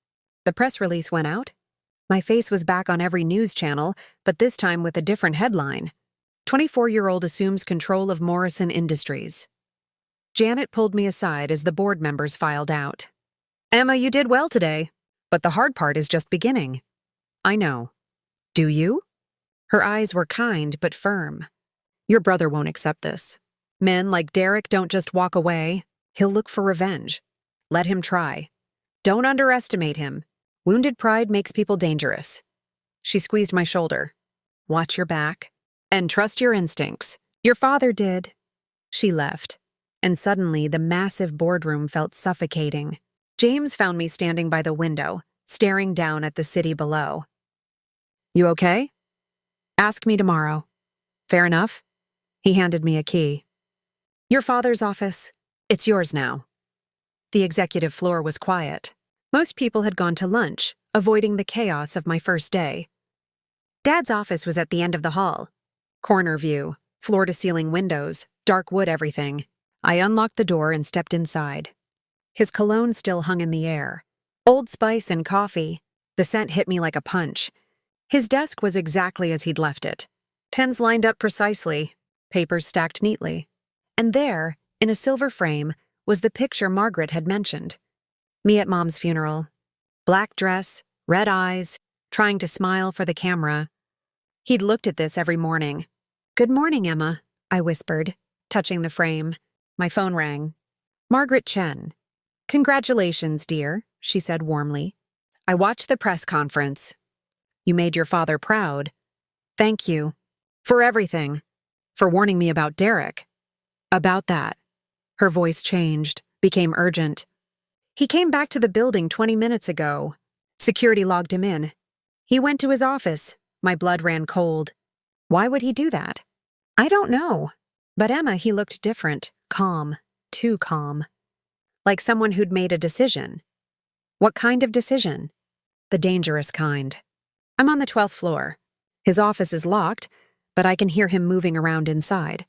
The press release went out. My face was back on every news channel, but this time with a different headline. 24-year-old assumes control of Morrison Industries. Janet pulled me aside as the board members filed out. Emma, you did well today, but the hard part is just beginning. I know. Do you? Her eyes were kind but firm. Your brother won't accept this. Men like Derek don't just walk away. He'll look for revenge. Let him try. Don't underestimate him. Wounded pride makes people dangerous. She squeezed my shoulder. Watch your back. And trust your instincts. Your father did. She left. And suddenly, the massive boardroom felt suffocating. James found me standing by the window, staring down at the city below. You okay? Ask me tomorrow. Fair enough? He handed me a key. Your father's office. It's yours now. The executive floor was quiet. Most people had gone to lunch, avoiding the chaos of my first day. Dad's office was at the end of the hall. Corner view, floor-to-ceiling windows, dark wood everything. I unlocked the door and stepped inside. His cologne still hung in the air. Old Spice and coffee. The scent hit me like a punch. His desk was exactly as he'd left it. Pens lined up precisely, papers stacked neatly. And there, in a silver frame, was the picture Margaret had mentioned. Me at Mom's funeral. Black dress, red eyes, trying to smile for the camera. He'd looked at this every morning. Good morning, Emma, I whispered, touching the frame. My phone rang. Margaret Chen. Congratulations, dear, she said warmly. I watched the press conference. You made your father proud. Thank you. For everything. For warning me about Derek. About that. Her voice changed, became urgent. He came back to the building 20 minutes ago. Security logged him in. He went to his office. My blood ran cold. Why would he do that? I don't know. But Emma, he looked different, calm, too calm. Like someone who'd made a decision. What kind of decision? The dangerous kind. I'm on the 12th floor. His office is locked, but I can hear him moving around inside.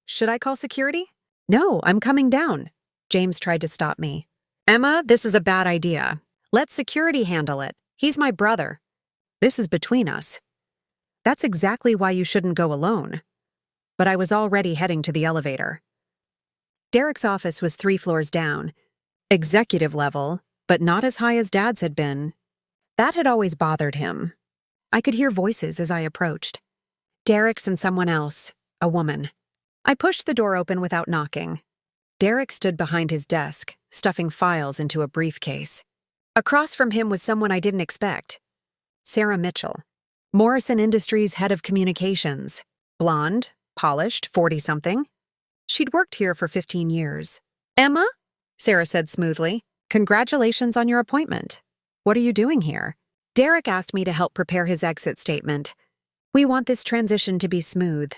Should I call security? No, I'm coming down. James tried to stop me. Emma, this is a bad idea. Let security handle it. He's my brother. This is between us. That's exactly why you shouldn't go alone. But I was already heading to the elevator. Derek's office was 3 floors down. Executive level, but not as high as Dad's had been. That had always bothered him. I could hear voices as I approached. Derek's and someone else, a woman. I pushed the door open without knocking. Derek stood behind his desk, stuffing files into a briefcase. Across from him was someone I didn't expect. Sarah Mitchell, Morrison Industries head of communications. Blonde, polished, 40-something. She'd worked here for 15 years. Emma? Sarah said smoothly. Congratulations on your appointment. What are you doing here? Derek asked me to help prepare his exit statement. We want this transition to be smooth.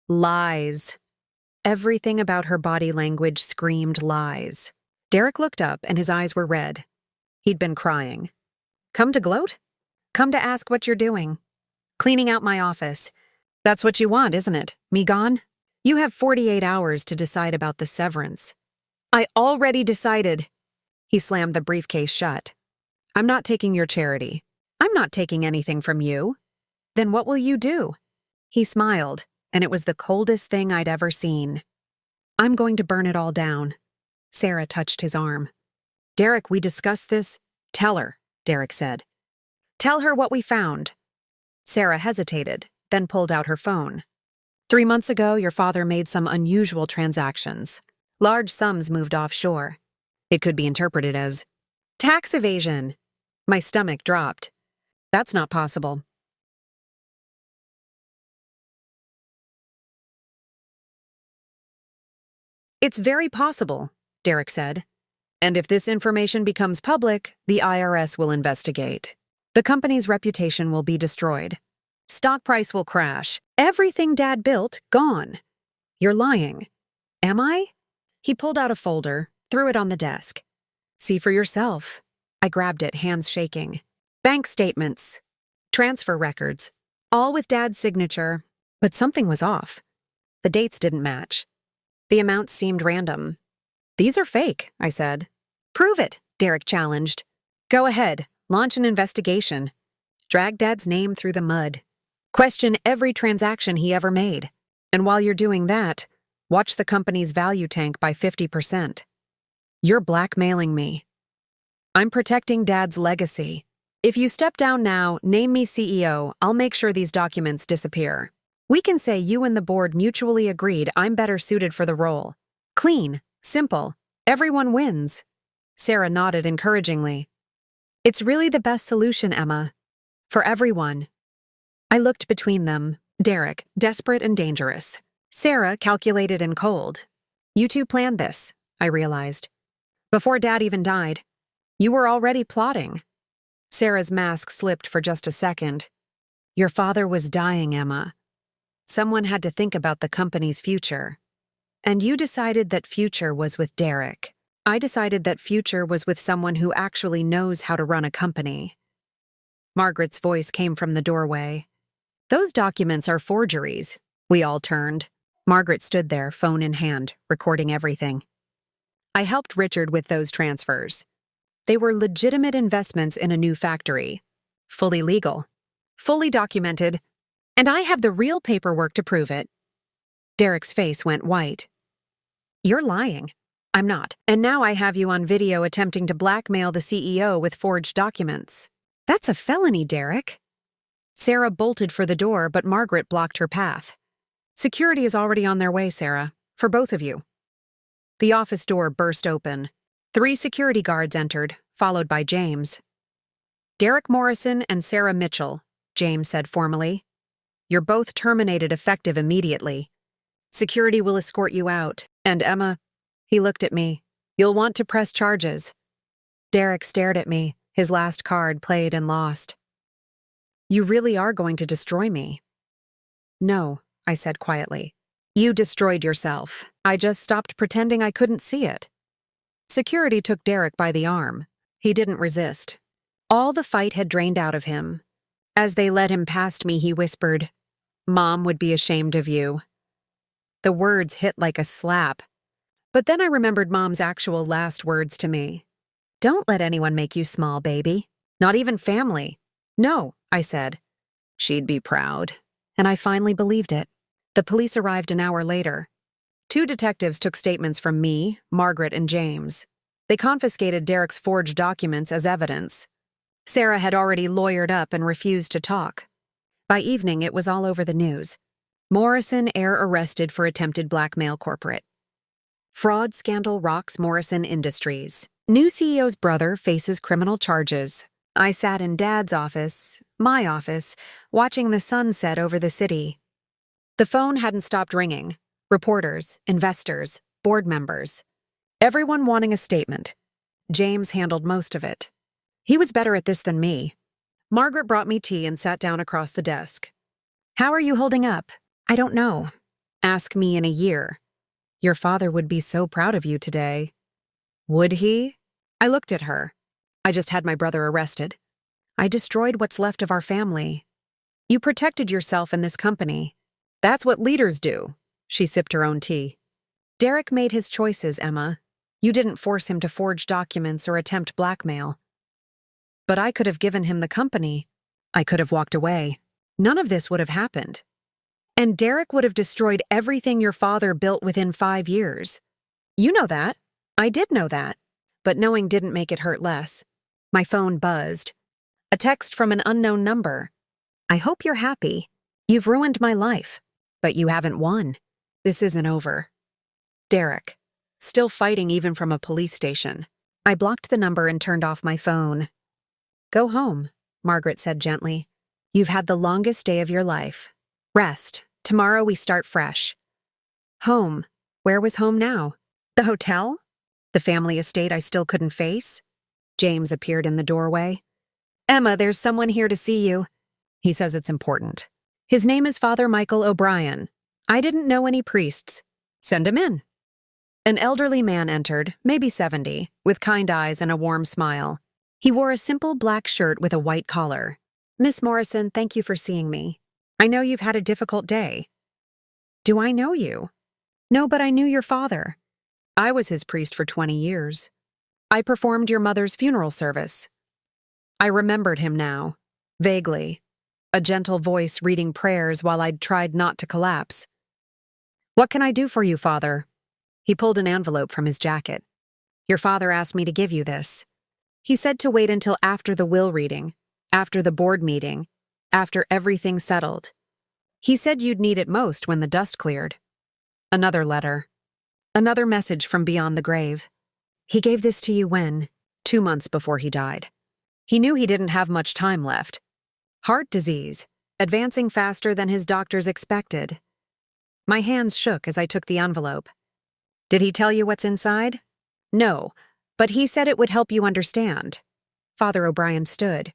Lies. Everything about her body language screamed lies. Derek looked up and his eyes were red. He'd been crying. Come to gloat? Come to ask what you're doing. Cleaning out my office. That's what you want, isn't it? Me gone? You have 48 hours to decide about the severance. I already decided. He slammed the briefcase shut. I'm not taking your charity. I'm not taking anything from you. Then what will you do? He smiled, and it was the coldest thing I'd ever seen. I'm going to burn it all down. Sarah touched his arm. Derek, we discussed this. Tell her, Derek said. Tell her what we found. Sarah hesitated, then pulled out her phone. 3 months ago, your father made some unusual transactions. Large sums moved offshore. It could be interpreted as tax evasion. My stomach dropped. That's not possible. It's very possible, Derek said. And if this information becomes public, the IRS will investigate. The company's reputation will be destroyed. Stock price will crash. Everything Dad built, gone. You're lying. Am I? He pulled out a folder, threw it on the desk. See for yourself. I grabbed it, hands shaking. Bank statements. Transfer records. All with Dad's signature. But something was off. The dates didn't match. The amounts seemed random. These are fake, I said. Prove it, Derek challenged. Go ahead, launch an investigation. Drag Dad's name through the mud. Question every transaction he ever made. And while you're doing that, watch the company's value tank by 50%. You're blackmailing me. I'm protecting Dad's legacy. If you step down now, name me CEO, I'll make sure these documents disappear. We can say you and the board mutually agreed I'm better suited for the role. Clean, simple, everyone wins. Sarah nodded encouragingly. It's really the best solution, Emma. For everyone. I looked between them. Derek, desperate and dangerous. Sarah, calculated and cold. You two planned this, I realized. Before Dad even died. You were already plotting. Sarah's mask slipped for just a second. Your father was dying, Emma. Someone had to think about the company's future. And you decided that future was with Derek. I decided that future was with someone who actually knows how to run a company. Margaret's voice came from the doorway. Those documents are forgeries. We all turned. Margaret stood there, phone in hand, recording everything. I helped Richard with those transfers. They were legitimate investments in a new factory. Fully legal. Fully documented. And I have the real paperwork to prove it. Derek's face went white. You're lying. I'm not. And now I have you on video attempting to blackmail the CEO with forged documents. That's a felony, Derek. Sarah bolted for the door, but Margaret blocked her path. Security is already on their way, Sarah. For both of you. The office door burst open. 3 security guards entered, followed by James. Derek Morrison and Sarah Mitchell, James said formally. You're both terminated effective immediately. Security will escort you out. And Emma, he looked at me. You'll want to press charges. Derek stared at me, his last card played and lost. You really are going to destroy me? No, I said quietly. You destroyed yourself. I just stopped pretending I couldn't see it. Security took Derek by the arm. He didn't resist. All the fight had drained out of him. As they led him past me, he whispered, Mom would be ashamed of you. The words hit like a slap. But then I remembered Mom's actual last words to me. Don't let anyone make you small, baby. Not even family. No, I said. She'd be proud. And I finally believed it. The police arrived an hour later. 2 detectives took statements from me, Margaret, and James. They confiscated Derek's forged documents as evidence. Sarah had already lawyered up and refused to talk. By evening, it was all over the news. Morrison heir arrested for attempted blackmail corporate. Fraud scandal rocks Morrison Industries. New CEO's brother faces criminal charges. I sat in Dad's office, my office, watching the sun set over the city. The phone hadn't stopped ringing. Reporters, investors, board members. Everyone wanting a statement. James handled most of it. He was better at this than me. Margaret brought me tea and sat down across the desk. How are you holding up? I don't know. Ask me in a year. Your father would be so proud of you today. Would he? I looked at her. I just had my brother arrested. I destroyed what's left of our family. You protected yourself in this company. That's what leaders do. She sipped her own tea. Derek made his choices, Emma. You didn't force him to forge documents or attempt blackmail. But I could have given him the company. I could have walked away. None of this would have happened. And Derek would have destroyed everything your father built within 5 years. You know that. I did know that. But knowing didn't make it hurt less. My phone buzzed. A text from an unknown number. I hope you're happy. You've ruined my life. But you haven't won. This isn't over. Derek. Still fighting even from a police station. I blocked the number and turned off my phone. Go home, Margaret said gently. You've had the longest day of your life. Rest. Tomorrow we start fresh. Home. Where was home now? The hotel? The family estate I still couldn't face? James appeared in the doorway. Emma, there's someone here to see you. He says it's important. His name is Father Michael O'Brien. I didn't know any priests. Send him in. An elderly man entered, maybe 70, with kind eyes and a warm smile. He wore a simple black shirt with a white collar. Miss Morrison, thank you for seeing me. I know you've had a difficult day. Do I know you? No, but I knew your father. I was his priest for 20 years. I performed your mother's funeral service. I remembered him now, vaguely. A gentle voice reading prayers while I'd tried not to collapse. What can I do for you, Father? He pulled an envelope from his jacket. Your father asked me to give you this. He said to wait until after the will reading, after the board meeting, after everything settled. He said you'd need it most when the dust cleared. Another letter. Another message from beyond the grave. He gave this to you when? 2 months before he died. He knew he didn't have much time left. Heart disease, advancing faster than his doctors expected. My hands shook as I took the envelope. Did he tell you what's inside? No, but he said it would help you understand. Father O'Brien stood.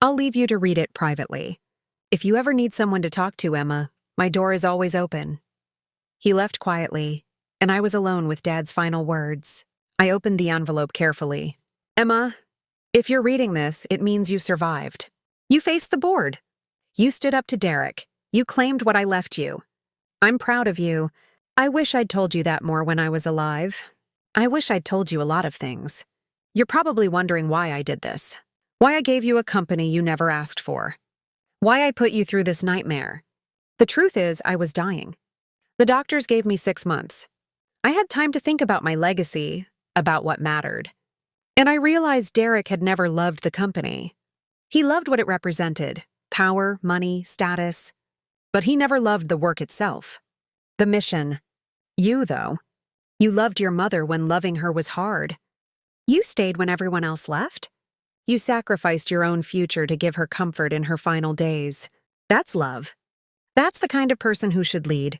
I'll leave you to read it privately. If you ever need someone to talk to, Emma, my door is always open. He left quietly, and I was alone with Dad's final words. I opened the envelope carefully. Emma, if you're reading this, it means you survived. You faced the board. You stood up to Derek. You claimed what I left you. I'm proud of you. I wish I'd told you that more when I was alive. I wish I'd told you a lot of things. You're probably wondering why I did this. Why I gave you a company you never asked for. Why I put you through this nightmare. The truth is, I was dying. The doctors gave me 6 months. I had time to think about my legacy, about what mattered. And I realized Derek had never loved the company. He loved what it represented, power, money, status. But he never loved the work itself. The mission. You, though. You loved your mother when loving her was hard. You stayed when everyone else left. You sacrificed your own future to give her comfort in her final days. That's love. That's the kind of person who should lead.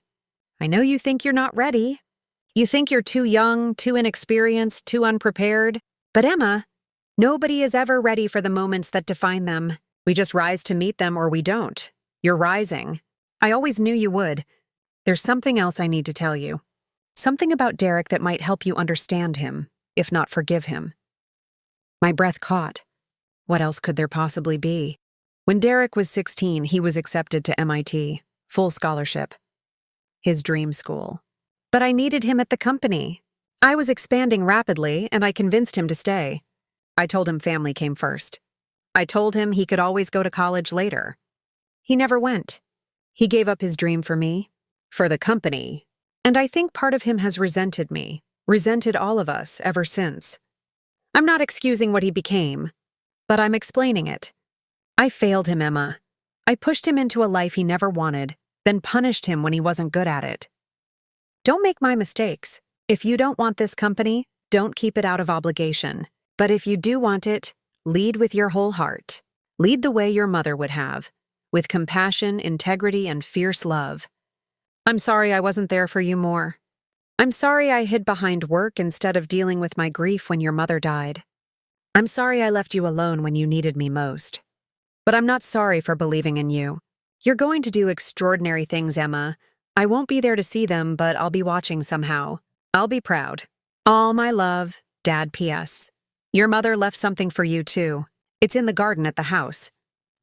I know you think you're not ready. You think you're too young, too inexperienced, too unprepared. But Emma, nobody is ever ready for the moments that define them. We just rise to meet them or we don't. You're rising. I always knew you would. There's something else I need to tell you. Something about Derek that might help you understand him, if not forgive him. My breath caught. What else could there possibly be? When Derek was 16, he was accepted to MIT, full scholarship. His dream school. But I needed him at the company. I was expanding rapidly, and I convinced him to stay. I told him family came first. I told him he could always go to college later. He never went. He gave up his dream for me, for the company, and I think part of him has resented me, resented all of us ever since. I'm not excusing what he became, but I'm explaining it. I failed him, Emma. I pushed him into a life he never wanted, then punished him when he wasn't good at it. Don't make my mistakes. If you don't want this company, don't keep it out of obligation. But if you do want it, lead with your whole heart. Lead the way your mother would have, with compassion, integrity, and fierce love. I'm sorry I wasn't there for you more. I'm sorry I hid behind work instead of dealing with my grief when your mother died. I'm sorry I left you alone when you needed me most. But I'm not sorry for believing in you. You're going to do extraordinary things, Emma. I won't be there to see them, but I'll be watching somehow. I'll be proud. All my love, Dad. P.S. Your mother left something for you, too. It's in the garden at the house.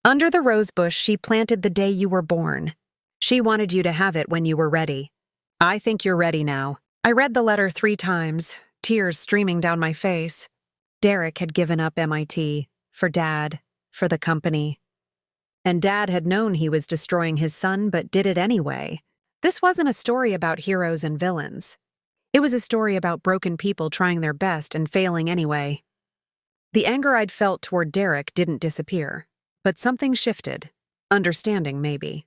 Under the rose bush she planted the day you were born. She wanted you to have it when you were ready. I think you're ready now. I read the letter 3 times, tears streaming down my face. Derek had given up MIT, for Dad, for the company. And Dad had known he was destroying his son, but did it anyway. This wasn't a story about heroes and villains. It was a story about broken people trying their best and failing anyway. The anger I'd felt toward Derek didn't disappear, but something shifted. Understanding, maybe.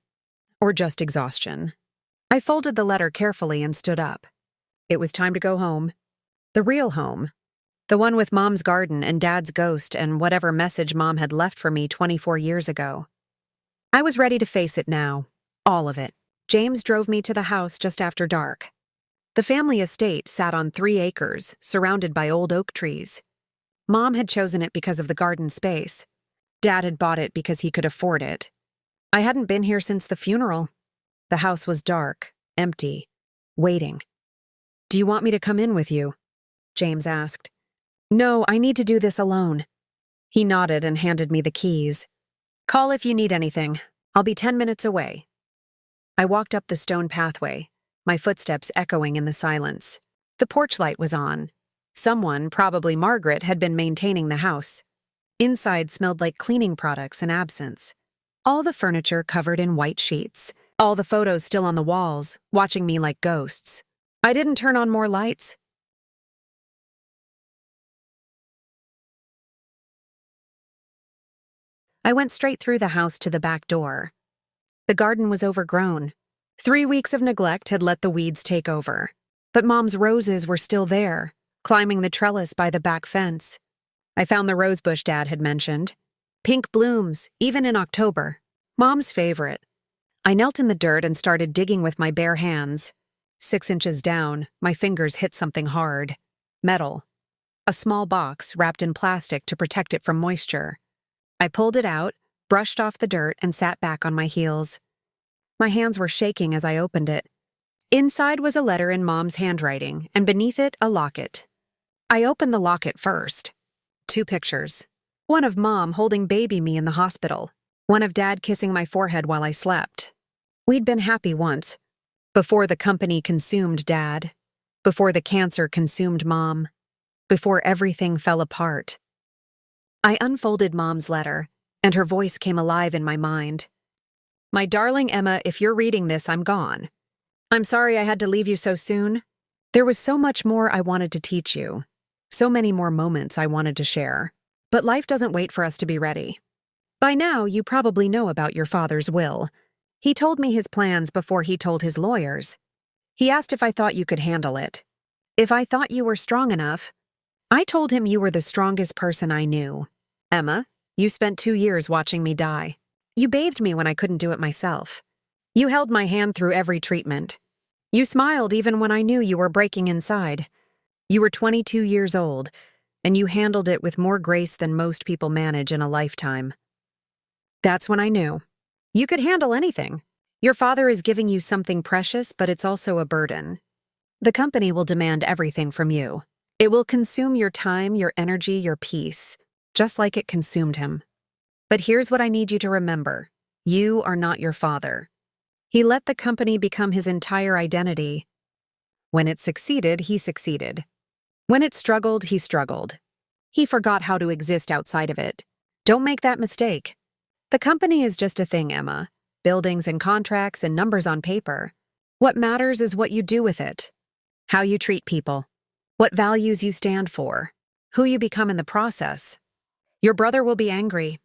Or just exhaustion. I folded the letter carefully and stood up. It was time to go home. The real home. The one with Mom's garden and Dad's ghost and whatever message Mom had left for me 24 years ago. I was ready to face it now. All of it. James drove me to the house just after dark. The family estate sat on 3 acres, surrounded by old oak trees. Mom had chosen it because of the garden space. Dad had bought it because he could afford it. I hadn't been here since the funeral. The house was dark, empty, waiting. Do you want me to come in with you? James asked. No, I need to do this alone. He nodded and handed me the keys. Call if you need anything. I'll be 10 minutes away. I walked up the stone pathway, my footsteps echoing in the silence. The porch light was on. Someone, probably Margaret, had been maintaining the house. Inside smelled like cleaning products and absinthe. All the furniture covered in white sheets. All the photos still on the walls, watching me like ghosts. I didn't turn on more lights. I went straight through the house to the back door. The garden was overgrown. 3 weeks of neglect had let the weeds take over. But Mom's roses were still there, climbing the trellis by the back fence. I found the rosebush Dad had mentioned. Pink blooms, even in October. Mom's favorite. I knelt in the dirt and started digging with my bare hands. 6 inches down, my fingers hit something hard. Metal. A small box wrapped in plastic to protect it from moisture. I pulled it out, brushed off the dirt, and sat back on my heels. My hands were shaking as I opened it. Inside was a letter in Mom's handwriting, and beneath it, a locket. I opened the locket first. 2 pictures. One of Mom holding baby me in the hospital. One of Dad kissing my forehead while I slept. We'd been happy once. Before the company consumed Dad. Before the cancer consumed Mom. Before everything fell apart. I unfolded Mom's letter, and her voice came alive in my mind. My darling Emma, if you're reading this, I'm gone. I'm sorry I had to leave you so soon. There was so much more I wanted to teach you. So many more moments I wanted to share. But life doesn't wait for us to be ready. By now, you probably know about your father's will. He told me his plans before he told his lawyers. He asked if I thought you could handle it. If I thought you were strong enough. I told him you were the strongest person I knew. Emma, you spent 2 years watching me die. You bathed me when I couldn't do it myself. You held my hand through every treatment. You smiled even when I knew you were breaking inside. You were 22 years old, and you handled it with more grace than most people manage in a lifetime. That's when I knew. You could handle anything. Your father is giving you something precious, but it's also a burden. The company will demand everything from you. It will consume your time, your energy, your peace, just like it consumed him. But here's what I need you to remember. You are not your father. He let the company become his entire identity. When it succeeded, he succeeded. When it struggled, he struggled. He forgot how to exist outside of it. Don't make that mistake. The company is just a thing, Emma. Buildings and contracts and numbers on paper. What matters is what you do with it. How you treat people. What values you stand for. Who you become in the process. Your brother will be angry.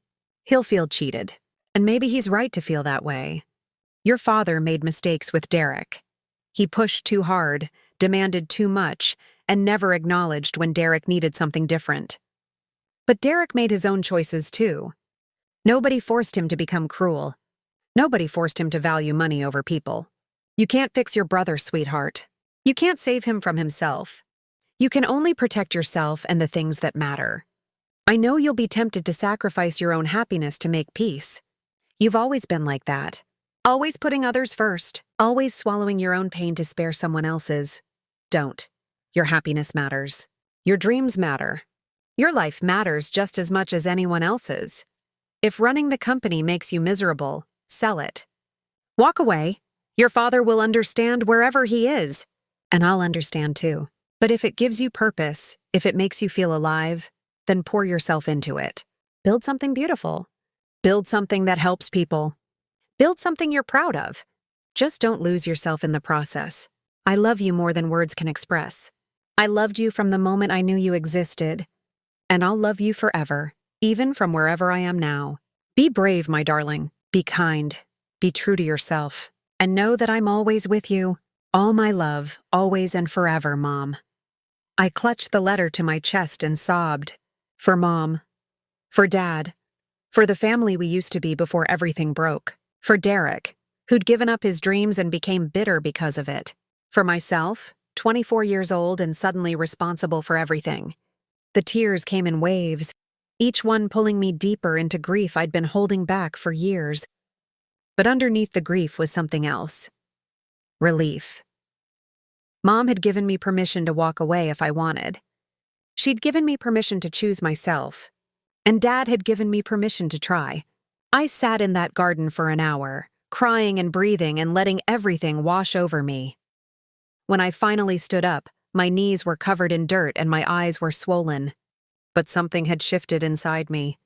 He'll feel cheated. And maybe he's right to feel that way. Your father made mistakes with Derek. He pushed too hard, demanded too much, and never acknowledged when Derek needed something different. But Derek made his own choices too. Nobody forced him to become cruel. Nobody forced him to value money over people. You can't fix your brother, sweetheart. You can't save him from himself. You can only protect yourself and the things that matter. I know you'll be tempted to sacrifice your own happiness to make peace. You've always been like that. Always putting others first. Always swallowing your own pain to spare someone else's. Don't. Your happiness matters. Your dreams matter. Your life matters just as much as anyone else's. If running the company makes you miserable, sell it. Walk away. Your father will understand wherever he is. And I'll understand too. But if it gives you purpose, if it makes you feel alive, then pour yourself into it. Build something beautiful. Build something that helps people. Build something you're proud of. Just don't lose yourself in the process. I love you more than words can express. I loved you from the moment I knew you existed. And I'll love you forever, even from wherever I am now. Be brave, my darling. Be kind. Be true to yourself. And know that I'm always with you. All my love, always and forever, Mom. I clutched the letter to my chest and sobbed. For Mom. For Dad. For the family we used to be before everything broke. For Derek, who'd given up his dreams and became bitter because of it. For myself, 24 years old and suddenly responsible for everything. The tears came in waves, each one pulling me deeper into grief I'd been holding back for years. But underneath the grief was something else. Relief. Mom had given me permission to walk away if I wanted. She'd given me permission to choose myself. And Dad had given me permission to try. I sat in that garden for an hour, crying and breathing and letting everything wash over me. When I finally stood up, my knees were covered in dirt and my eyes were swollen. But something had shifted inside me.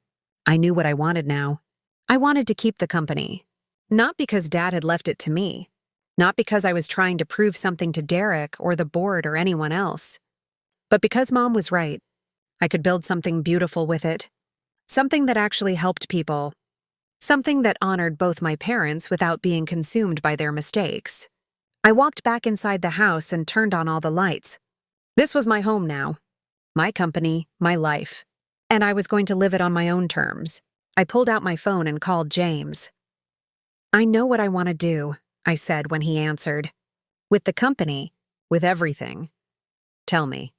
I knew what I wanted now. I wanted to keep the company. Not because Dad had left it to me. Not because I was trying to prove something to Derek or the board or anyone else. But because Mom was right. I could build something beautiful with it. Something that actually helped people. Something that honored both my parents without being consumed by their mistakes. I walked back inside the house and turned on all the lights. This was my home now. My company, my life. And I was going to live it on my own terms. I pulled out my phone and called James. "I know what I want to do," I said when he answered. "With the company, with everything." "Tell me."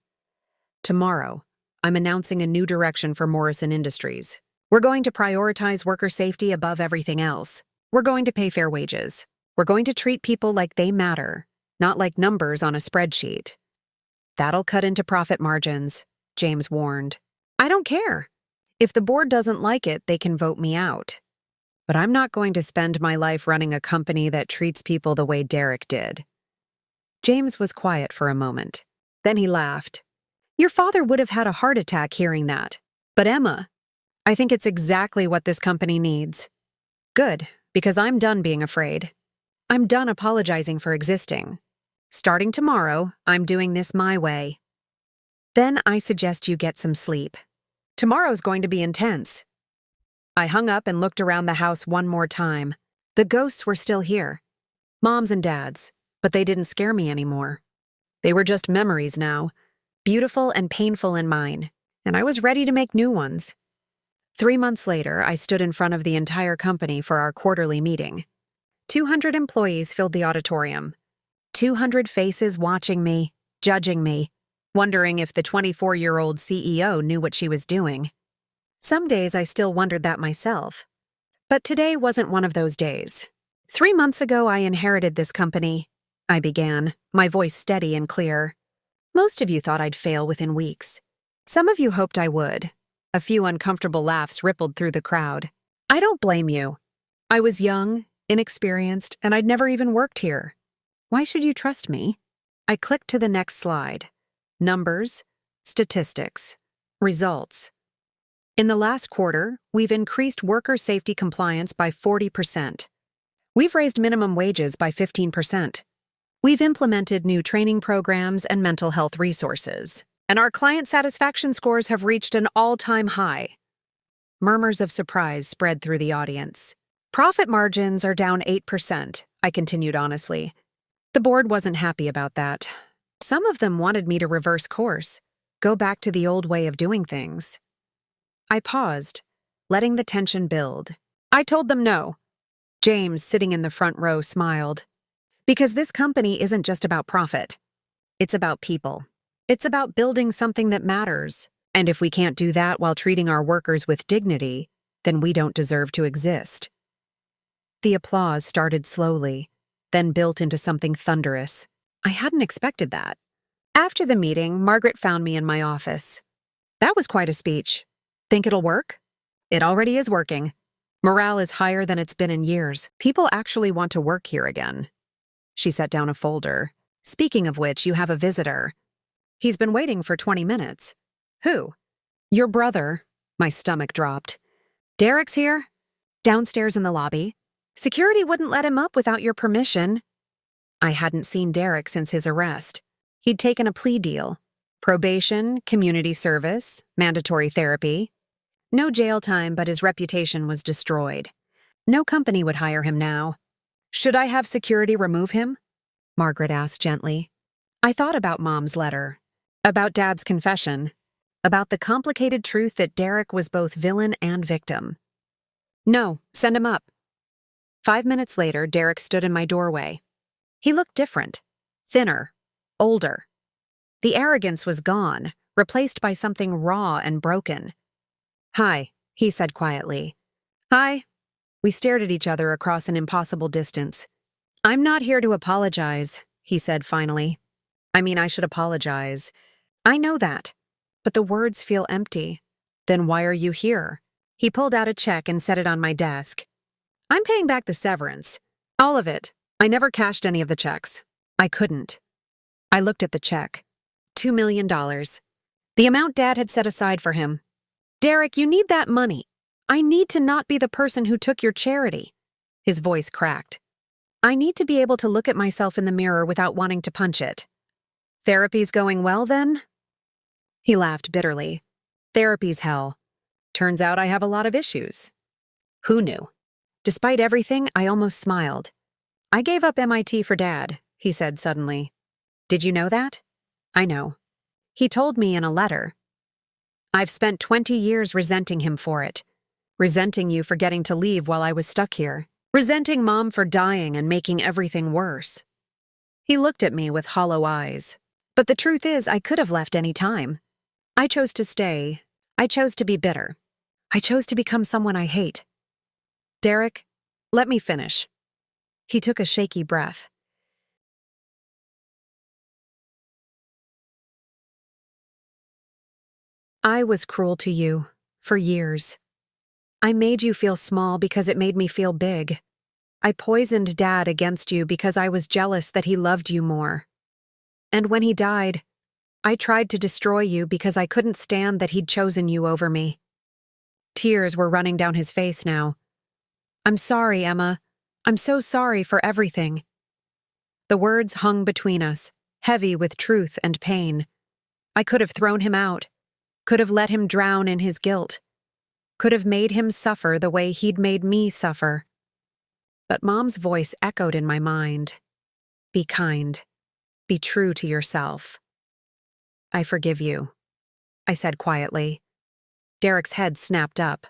"Tomorrow, I'm announcing a new direction for Morrison Industries. We're going to prioritize worker safety above everything else. We're going to pay fair wages. We're going to treat people like they matter, not like numbers on a spreadsheet." "That'll cut into profit margins," James warned. "I don't care. If the board doesn't like it, they can vote me out. But I'm not going to spend my life running a company that treats people the way Derek did." James was quiet for a moment. Then he laughed. "Your father would have had a heart attack hearing that. But Emma, I think it's exactly what this company needs." "Good, because I'm done being afraid. I'm done apologizing for existing. Starting tomorrow, I'm doing this my way. Then I suggest you get some sleep. Tomorrow's going to be intense." I hung up and looked around the house one more time. The ghosts were still here. Moms and dads, but they didn't scare me anymore. They were just memories now, beautiful and painful in mine, and I was ready to make new ones. 3 months later, I stood in front of the entire company for our quarterly meeting. 200 employees filled the auditorium. 200 faces watching me, judging me, wondering if the 24-year-old CEO knew what she was doing. Some days I still wondered that myself. But today wasn't one of those days. 3 months ago, I inherited this company. I began, my voice steady and clear. Most of you thought I'd fail within weeks. Some of you hoped I would. A few uncomfortable laughs rippled through the crowd. I don't blame you. I was young, inexperienced, and I'd never even worked here. Why should you trust me? I clicked to the next slide. Numbers, statistics, results. In the last quarter, we've increased worker safety compliance by 40%. We've raised minimum wages by 15%. We've implemented new training programs and mental health resources. And our client satisfaction scores have reached an all-time high. Murmurs of surprise spread through the audience. Profit margins are down 8%, I continued honestly. The board wasn't happy about that. Some of them wanted me to reverse course, go back to the old way of doing things. I paused, letting the tension build. I told them no. James, sitting in the front row, smiled. Because this company isn't just about profit. It's about people. It's about building something that matters. And if we can't do that while treating our workers with dignity, then we don't deserve to exist. The applause started slowly, then built into something thunderous. I hadn't expected that. After the meeting, Margaret found me in my office. That was quite a speech. Think it'll work? It already is working. Morale is higher than it's been in years. People actually want to work here again. She set down a folder. Speaking of which, you have a visitor. He's been waiting for 20 minutes. Who? Your brother. My stomach dropped. Derek's here? Downstairs in the lobby. Security wouldn't let him up without your permission. I hadn't seen Derek since his arrest. He'd taken a plea deal. Probation, community service, mandatory therapy. No jail time, but his reputation was destroyed. No company would hire him now. Should I have security remove him? Margaret asked gently. I thought about Mom's letter, about Dad's confession, about the complicated truth that Derek was both villain and victim. No, send him up. 5 minutes later, Derek stood in my doorway. He looked different, thinner, older. The arrogance was gone, replaced by something raw and broken. Hi, he said quietly. Hi. We stared at each other across an impossible distance. I'm not here to apologize, he said finally. I mean, I should apologize. I know that. But the words feel empty. Then why are you here? He pulled out a check and set it on my desk. I'm paying back the severance. All of it. I never cashed any of the checks. I couldn't. I looked at the check. $2 million. The amount Dad had set aside for him. Derek, you need that money. I need to not be the person who took your charity. His voice cracked. I need to be able to look at myself in the mirror without wanting to punch it. Therapy's going well, then? He laughed bitterly. Therapy's hell. Turns out I have a lot of issues. Who knew? Despite everything, I almost smiled. I gave up MIT for Dad, he said suddenly. Did you know that? I know. He told me in a letter. I've spent 20 years resenting him for it. Resenting you for getting to leave while I was stuck here. Resenting Mom for dying and making everything worse. He looked at me with hollow eyes. But the truth is, I could have left any time. I chose to stay. I chose to be bitter. I chose to become someone I hate. Derek, let me finish. He took a shaky breath. I was cruel to you for years. I made you feel small because it made me feel big. I poisoned Dad against you because I was jealous that he loved you more. And when he died, I tried to destroy you because I couldn't stand that he'd chosen you over me. Tears were running down his face now. I'm sorry, Emma. I'm so sorry for everything. The words hung between us, heavy with truth and pain. I could have thrown him out, could have let him drown in his guilt, could have made him suffer the way he'd made me suffer. But Mom's voice echoed in my mind. Be kind. Be true to yourself. I forgive you, I said quietly. Derek's head snapped up.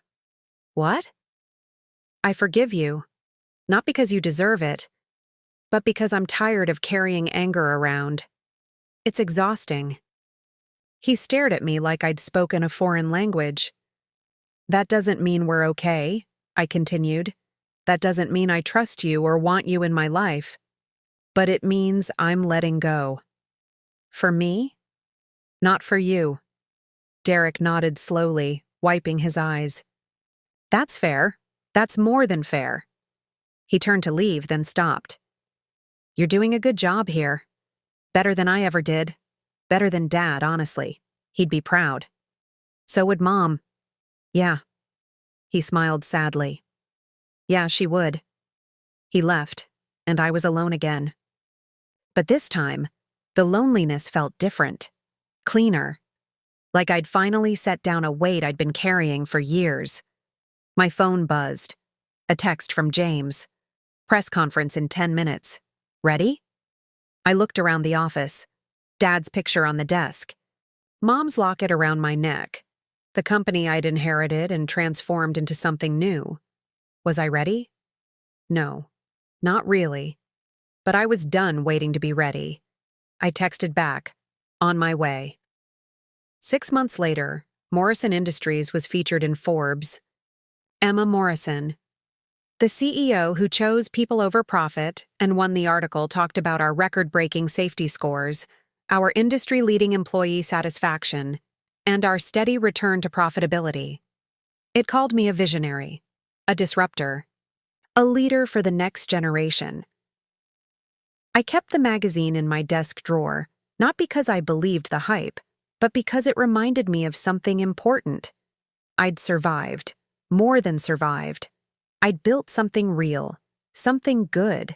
What? I forgive you, not because you deserve it, but because I'm tired of carrying anger around. It's exhausting. He stared at me like I'd spoken a foreign language. That doesn't mean we're okay, I continued. That doesn't mean I trust you or want you in my life. But it means I'm letting go. For me? Not for you. Derek nodded slowly, wiping his eyes. That's fair. That's more than fair. He turned to leave, then stopped. You're doing a good job here. Better than I ever did. Better than Dad, honestly. He'd be proud. So would Mom. Yeah. He smiled sadly. Yeah, she would. He left, and I was alone again. But this time, the loneliness felt different. Cleaner. Like I'd finally set down a weight I'd been carrying for years. My phone buzzed. A text from James. Press conference in 10 minutes. Ready? I looked around the office. Dad's picture on the desk. Mom's locket around my neck. The company I'd inherited and transformed into something new. Was I ready? No, not really. But I was done waiting to be ready. I texted back, on my way. 6 months later, Morrison Industries was featured in Forbes. Emma Morrison. The CEO who chose people over profit and won the article talked about our record-breaking safety scores, our industry-leading employee satisfaction, and our steady return to profitability. It called me a visionary, a disruptor, a leader for the next generation. I kept the magazine in my desk drawer, not because I believed the hype, but because it reminded me of something important. I'd survived, more than survived. I'd built something real, something good,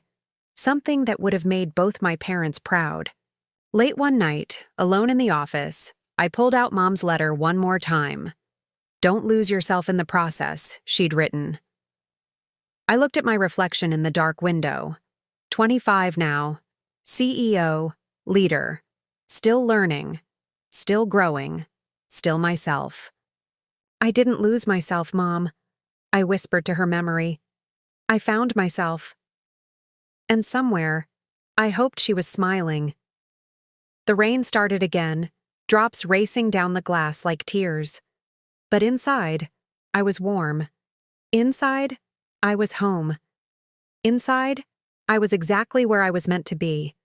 something that would have made both my parents proud. Late one night, alone in the office, I pulled out Mom's letter one more time. Don't lose yourself in the process, she'd written. I looked at my reflection in the dark window. 25 now, CEO, leader, still learning, still growing, still myself. I didn't lose myself, Mom, I whispered to her memory. I found myself. And somewhere, I hoped she was smiling. The rain started again, drops racing down the glass like tears. But inside, I was warm. Inside, I was home. Inside, I was exactly where I was meant to be.